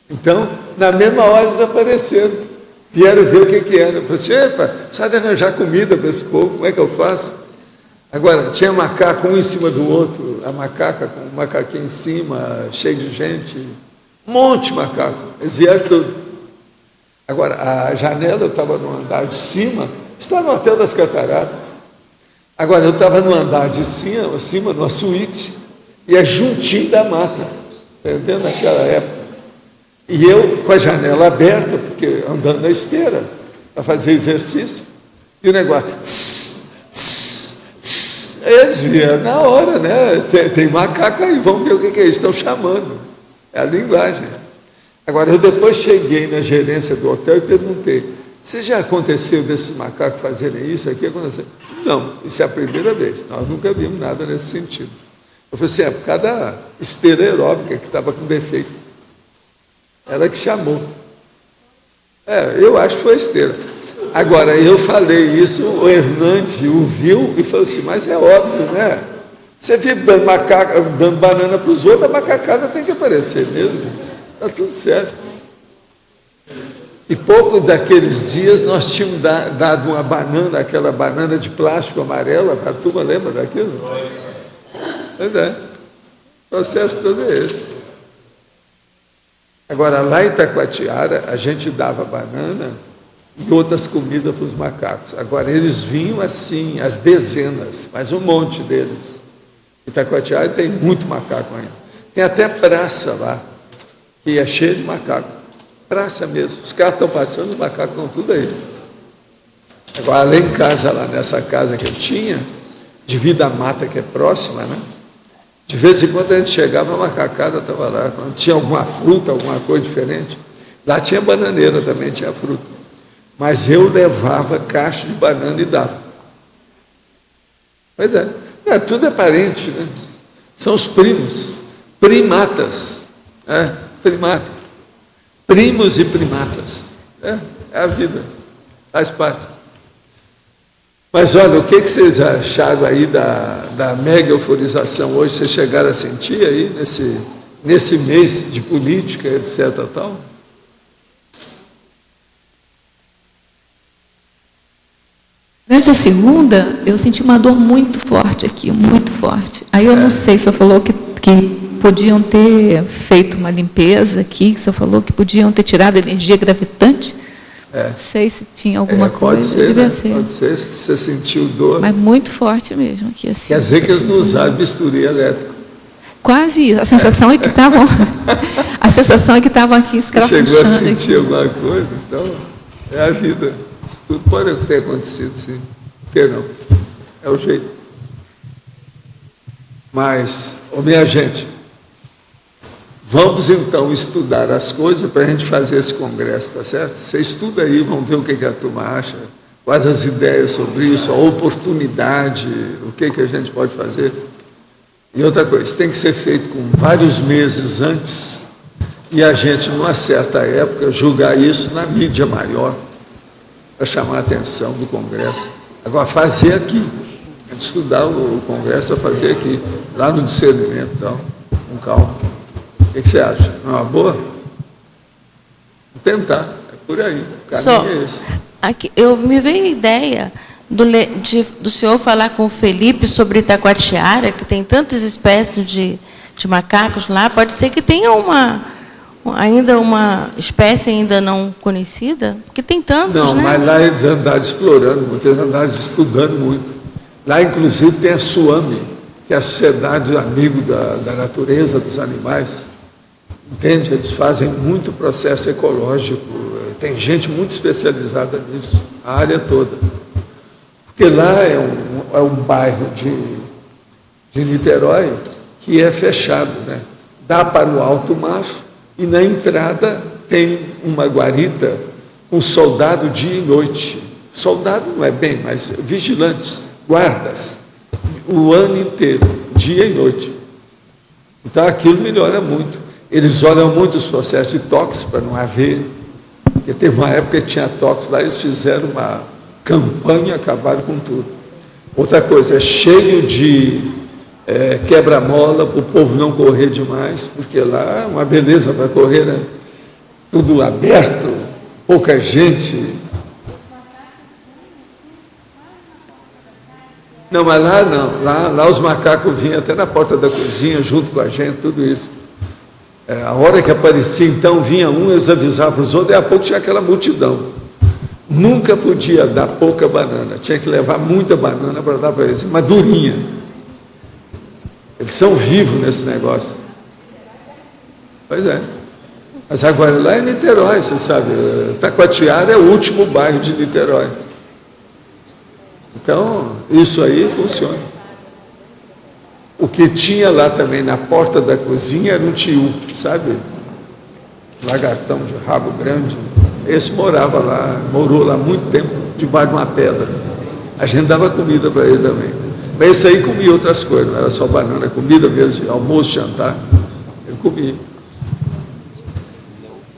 Então, na mesma hora eles apareceram, vieram ver o que era. Eu falei assim, epa, precisa de arranjar comida para esse povo, como é que eu faço? Agora, tinha macaco um em cima do outro, a macaca com o macaquinho em cima, cheio de gente, um monte de macaco, eles vieram tudo. Agora, a janela, eu estava no andar de cima, estava no Hotel das Cataratas. Agora, eu estava no andar de cima, numa suíte, e é juntinho da mata, entendeu? Naquela época. E eu com a janela aberta, porque andando na esteira, para fazer exercício, e o negócio, eles vieram na hora, né? Tem macaco aí, vamos ver o que é isso, estão chamando. É a linguagem. Agora, eu depois cheguei na gerência do hotel e perguntei, se já aconteceu desses macacos fazerem isso aqui? Aconteceu? Não, isso é a primeira vez. Nós nunca vimos nada nesse sentido. Eu falei assim, é por causa da esteira aeróbica que estava com defeito. Ela que chamou. Eu acho que foi a esteira. Agora, eu falei isso, o Hernandes ouviu e falou assim, mas é óbvio, né? Você vive dando banana para os outros, a macacada tem que aparecer mesmo. Está tudo certo. E pouco daqueles dias nós tínhamos dado uma banana, aquela banana de plástico amarela, a turma lembra daquilo? Pois é. O processo todo é esse. Agora, lá em Itacoatiara, a gente dava banana e outras comidas para os macacos. Agora, eles vinham assim, as dezenas, mas um monte deles. Itacoatiara tem muito macaco ainda. Tem até praça lá, que é cheio de macaco. Praça mesmo. Os carros estão passando, os macacos estão tudo aí. Agora, lá em casa, lá nessa casa que eu tinha, devido à mata que é próxima, né? De vez em quando a gente chegava, a macacada estava lá. Quando tinha alguma fruta, alguma coisa diferente. Lá tinha bananeira também, tinha fruta. Mas eu levava caixa de banana e dava. Pois é. Tudo é parente, né? São os primos. Primatas. Primatas. primos e primatas. É a vida, faz parte. Mas olha, o que vocês acharam aí da mega euforização hoje? Vocês chegaram a sentir aí nesse mês de política, etc. Tal? Durante a segunda, eu senti uma dor muito forte aqui, muito forte. Aí eu não sei, o senhor falou que podiam ter feito uma limpeza aqui, que o senhor falou que podiam ter tirado a energia gravitante. Não sei se tinha alguma coisa. Ser, devia né? ser. Pode ser, se você sentiu dor. Mas muito forte mesmo aqui, assim. Quer dizer que eles não usaram bisturi elétrico. Quase isso. A sensação é que estavam. A sensação é que estavam aqui escrachando. Chegou a sentir alguma coisa, então é a vida. Isso tudo pode ter acontecido, sim. Por que não? É o jeito. Mas, minha gente, vamos então estudar as coisas para a gente fazer esse congresso, tá certo? Você estuda aí, vamos ver o que a turma acha, quais as ideias sobre isso, a oportunidade, o que a gente pode fazer. E outra coisa, tem que ser feito com vários meses antes e a gente, numa certa época, julgar isso na mídia maior, para chamar a atenção do congresso. Agora, fazer aqui, estudar o congresso, fazer aqui, lá no discernimento, então, com calma. O que você acha? Não é uma boa? Vou tentar, é por aí, o caminho é esse. Aqui, me veio a ideia do senhor falar com o Felipe sobre Itacoatiara, que tem tantas espécies de macacos lá, pode ser que tenha ainda uma espécie ainda não conhecida, porque tem tantos, não, né? Mas lá eles andaram explorando muito, eles andaram estudando muito. Lá, inclusive, tem a SUAMI, que é a Sociedade Amigo da Natureza, dos Animais. Entende? Eles fazem muito processo ecológico, tem gente muito especializada nisso, a área toda. Porque lá é um bairro de Niterói que é fechado, né? Dá para o alto mar e na entrada tem uma guarita com soldado dia e noite. Soldado não é bem, mas vigilantes, guardas, o ano inteiro, dia e noite. Então aquilo melhora muito. Eles olham muito os processos de tóxico para não haver, porque teve uma época que tinha tóxico lá, eles fizeram uma campanha, acabaram com tudo. Outra coisa, é cheio de quebra-mola para o povo não correr demais, porque lá é uma beleza para correr, né? Tudo aberto, pouca gente. Não, mas lá não, lá os macacos vinham até na porta da cozinha, junto com a gente, tudo isso. A hora que aparecia, então, vinha um, eles avisavam os outros, e a pouco tinha aquela multidão. Nunca podia dar pouca banana, tinha que levar muita banana para dar para eles, mas durinha. Eles são vivos nesse negócio. Pois é. Mas agora lá é Niterói, você sabe, Itacoatiara é o último bairro de Niterói. Então, isso aí funciona. O que tinha lá também na porta da cozinha era um tiu, sabe? Lagartão de rabo grande. Esse morava lá, morou lá muito tempo, debaixo de uma pedra. A gente dava comida para ele também. Mas esse aí comia outras coisas, não era só banana, comida mesmo, almoço, jantar. Ele comia.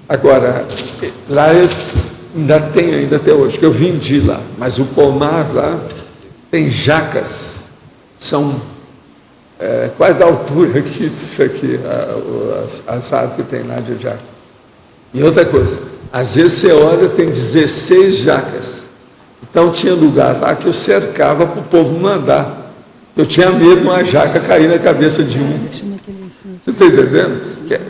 Agora, lá eu ainda tenho, ainda até hoje, que eu vendi lá, mas o pomar lá tem jacas, são quase da altura aqui disso aqui, as árvores que tem lá de jaca. E outra coisa, às vezes você olha, tem 16 jacas. Então tinha lugar lá que eu cercava para o povo não andar. Eu tinha medo de uma jaca cair na cabeça de um. Você está entendendo?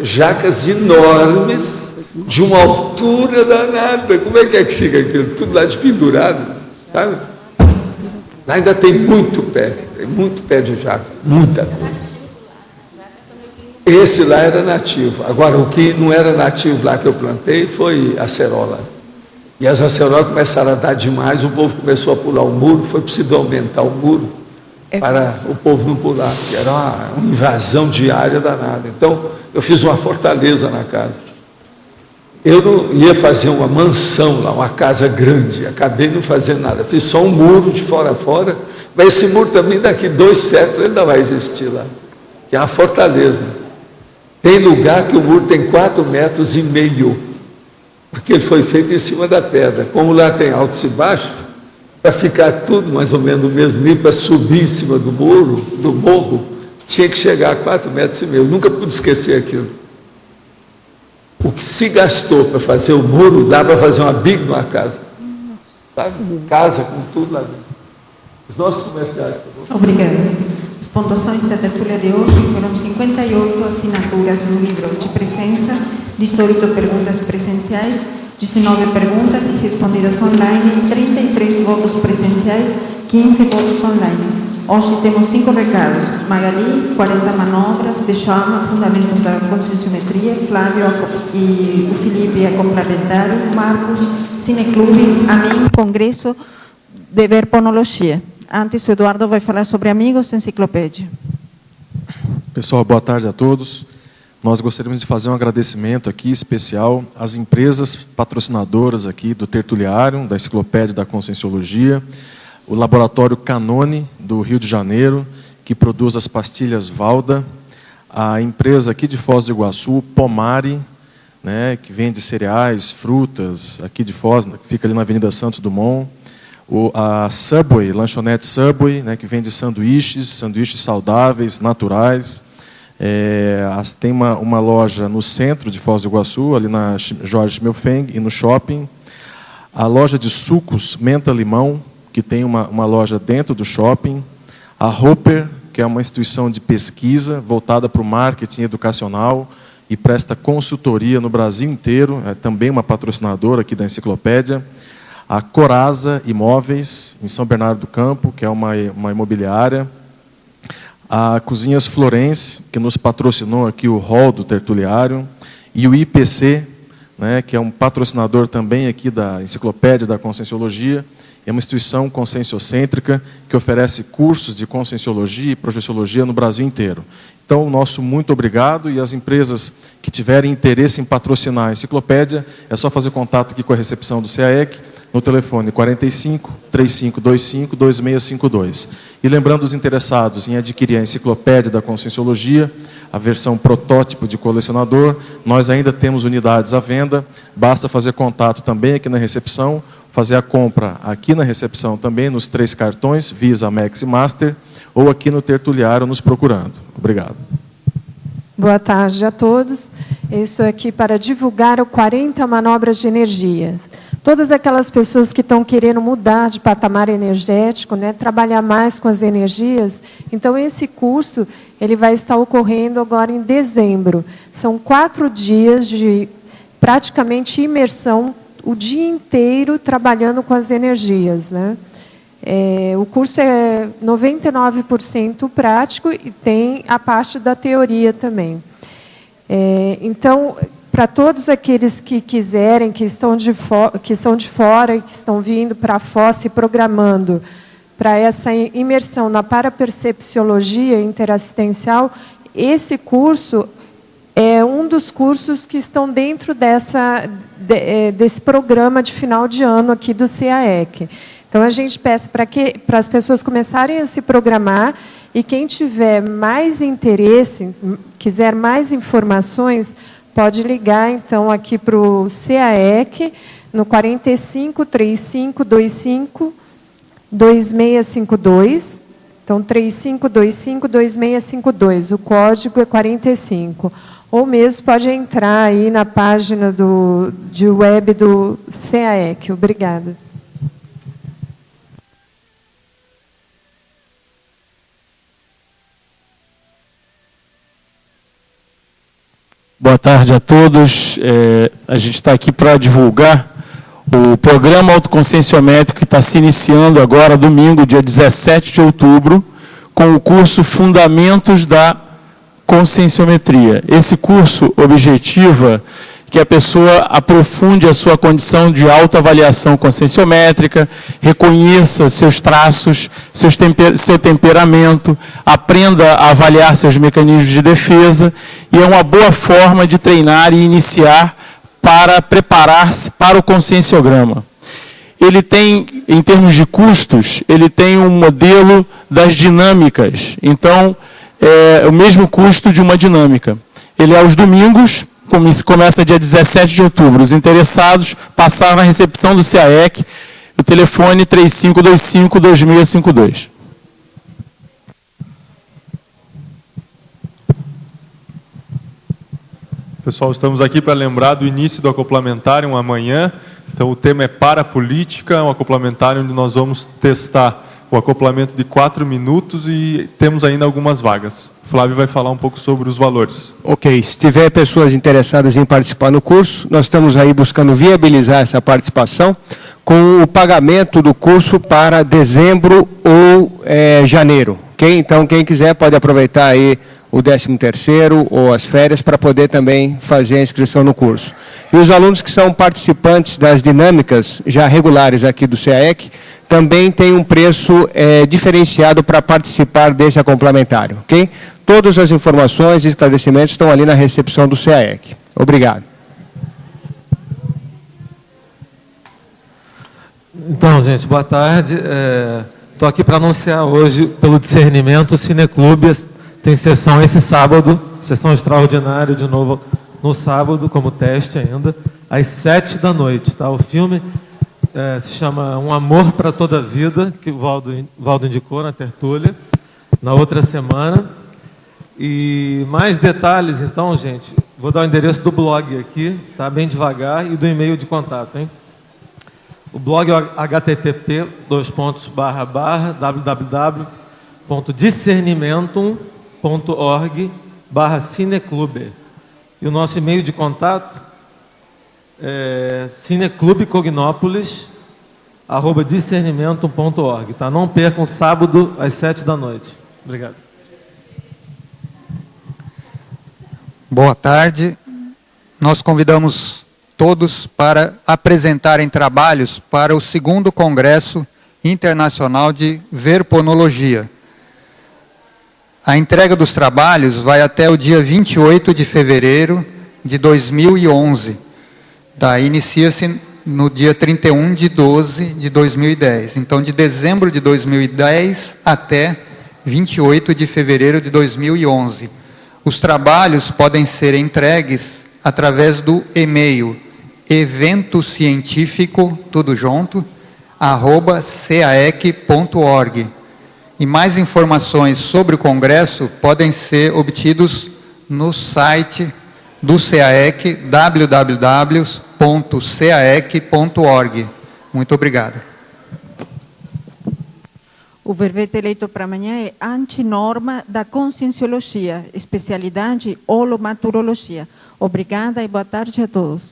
Jacas enormes, de uma altura danada. Como é que fica aquilo? Tudo lá despendurado, sabe? Lá ainda tem muito pé de jaca, muita coisa. Esse lá era nativo. Agora, o que não era nativo lá que eu plantei foi acerola. E as acerolas começaram a dar demais, o povo começou a pular o muro, foi preciso aumentar o muro para o povo não pular, que era uma invasão diária danada. Então, eu fiz uma fortaleza na casa. Eu não ia fazer uma mansão lá, uma casa grande, acabei não fazendo nada, fiz só um muro de fora a fora, mas esse muro também daqui 2 séculos ele ainda vai existir lá, que é uma fortaleza. Tem lugar que o muro tem 4,5 metros, porque ele foi feito em cima da pedra. Como lá tem altos e baixos, para ficar tudo mais ou menos no mesmo nível, para subir em cima do morro, tinha que chegar a 4,5 metros. Nunca pude esquecer aquilo. O que se gastou para fazer o muro, dá para fazer uma big numa casa. Sabe? Casa com tudo lá dentro. Os nossos comerciais. Obrigada. As pontuações da tertúlia de hoje foram 58 assinaturas no livro de presença, 18 perguntas presenciais, 19 perguntas respondidas online, 33 votos presenciais, 15 votos online. Hoje temos 5 recados. Magali, 40 manobras, Djalma, fundamentos da conscienciometria, Flávio e o Felipe a complementar, Marcos, Cineclube, a mim, Congresso de Verbonologia. Antes, o Eduardo vai falar sobre Amigos da Enciclopédia. Pessoal, boa tarde a todos. Nós gostaríamos de fazer um agradecimento aqui especial às empresas patrocinadoras aqui do Tertuliário, da Enciclopédia da Conscienciologia, o Laboratório Canone, do Rio de Janeiro, que produz as pastilhas Valda, a empresa aqui de Foz do Iguaçu, Pomari, né, que vende cereais, frutas, aqui de Foz, que fica ali na Avenida Santos Dumont, a Subway, lanchonete Subway, né, que vende sanduíches saudáveis, naturais. Tem uma loja no centro de Foz do Iguaçu, ali na Jorge Schmelfeng, e no shopping. A loja de sucos Menta Limão, que tem uma loja dentro do shopping. A Hopper, que é uma instituição de pesquisa voltada para o marketing educacional e presta consultoria no Brasil inteiro, é também uma patrocinadora aqui da Enciclopédia. A Coraza Imóveis, em São Bernardo do Campo, que é uma imobiliária. A Cozinhas Florence, que nos patrocinou aqui o hall do Tertuliário. E o IPC, né, que é um patrocinador também aqui da Enciclopédia da Conscienciologia. É uma instituição conscienciocêntrica que oferece cursos de conscienciologia e projeciologia no Brasil inteiro. Então, nosso muito obrigado, e as empresas que tiverem interesse em patrocinar a enciclopédia, é só fazer contato aqui com a recepção do CAEC, no telefone 45 3525 2652. E lembrando os interessados em adquirir a Enciclopédia da Conscienciologia, a versão protótipo de colecionador, nós ainda temos unidades à venda, basta fazer contato também aqui na recepção, fazer a compra aqui na recepção também, nos 3 cartões, Visa, Amex e Master, ou aqui no Tertuliário nos procurando. Obrigado. Boa tarde a todos. Eu estou aqui para divulgar o 40 Manobras de Energias. Todas aquelas pessoas que estão querendo mudar de patamar energético, né, trabalhar mais com as energias, então esse curso ele vai estar ocorrendo agora em dezembro. São 4 dias de praticamente imersão, o dia inteiro trabalhando com as energias, né? O curso é 99% prático e tem a parte da teoria também. Então, para todos aqueles que quiserem, que são de fora e que estão vindo para a Foz se programando para essa imersão na parapercepciologia interassistencial, esse curso é um dos cursos que estão dentro desse programa de final de ano aqui do CAEC. Então, a gente peça para as pessoas começarem a se programar, e quem tiver mais interesse, quiser mais informações, pode ligar, então, aqui para o CAEC, no 45 3525 2652. Então, 3525 2652. O código é 45. Ou mesmo pode entrar aí na página de web do CAEC. Obrigada. Boa tarde a todos. A gente está aqui para divulgar o programa autoconscienciométrico que está se iniciando agora, domingo, dia 17 de outubro, com o curso Fundamentos da Conscienciometria. Esse curso objetiva que a pessoa aprofunde a sua condição de autoavaliação conscienciométrica, reconheça seus traços, seu temperamento, aprenda a avaliar seus mecanismos de defesa, e é uma boa forma de treinar e iniciar para preparar-se para o conscienciograma. Ele tem, em termos de custos, ele tem um modelo das dinâmicas. Então, é o mesmo custo de uma dinâmica. Ele é aos domingos, começa dia 17 de outubro. Os interessados passaram na recepção do CAEC, o telefone 3525-2652. Pessoal, estamos aqui para lembrar do início do acoplamentário amanhã. Então, o tema é Parapolítica, um acoplamentário onde nós vamos testar o acoplamento de 4 minutos e temos ainda algumas vagas. O Flávio vai falar um pouco sobre os valores. Ok, se tiver pessoas interessadas em participar no curso, nós estamos aí buscando viabilizar essa participação com o pagamento do curso para dezembro ou janeiro. Okay? Então, quem quiser pode aproveitar aí o 13º ou as férias para poder também fazer a inscrição no curso. E os alunos que são participantes das dinâmicas já regulares aqui do CAEC, também tem um preço diferenciado para participar desse complementário, ok? Todas as informações e esclarecimentos estão ali na recepção do CAEC. Obrigado. Então, gente, boa tarde. Estou aqui para anunciar hoje, pelo discernimento, o Cineclube tem sessão esse sábado, sessão extraordinária de novo no sábado, como teste ainda, às 19h. Tá? O filme se chama Um Amor para Toda a Vida, que o Valdo indicou na tertúlia, na outra semana. E mais detalhes, então, gente, vou dar o endereço do blog aqui, tá? Bem devagar, e do e-mail de contato, hein? O blog é http://www.discernimentum.org/cineclube. E o nosso e-mail de contato é cineclubecognópolis@discernimentum.org, tá? Não percam, sábado às 19h. Obrigado. Boa tarde. Nós convidamos todos para apresentarem trabalhos para o 2º Congresso Internacional de Verponologia. A entrega dos trabalhos vai até o dia 28 de fevereiro de 2011. Tá? Inicia-se no dia 31 de 12 de 2010. Então, de dezembro de 2010 até 28 de fevereiro de 2011. Os trabalhos podem ser entregues através do e-mail eventocientífico, tudo junto, @caec.org. E mais informações sobre o Congresso podem ser obtidos no site do CAEC, www.caec.org. Muito obrigado. O verbete eleito para amanhã é Antinorma da Conscienciologia, especialidade Holomaturologia. Obrigada e boa tarde a todos.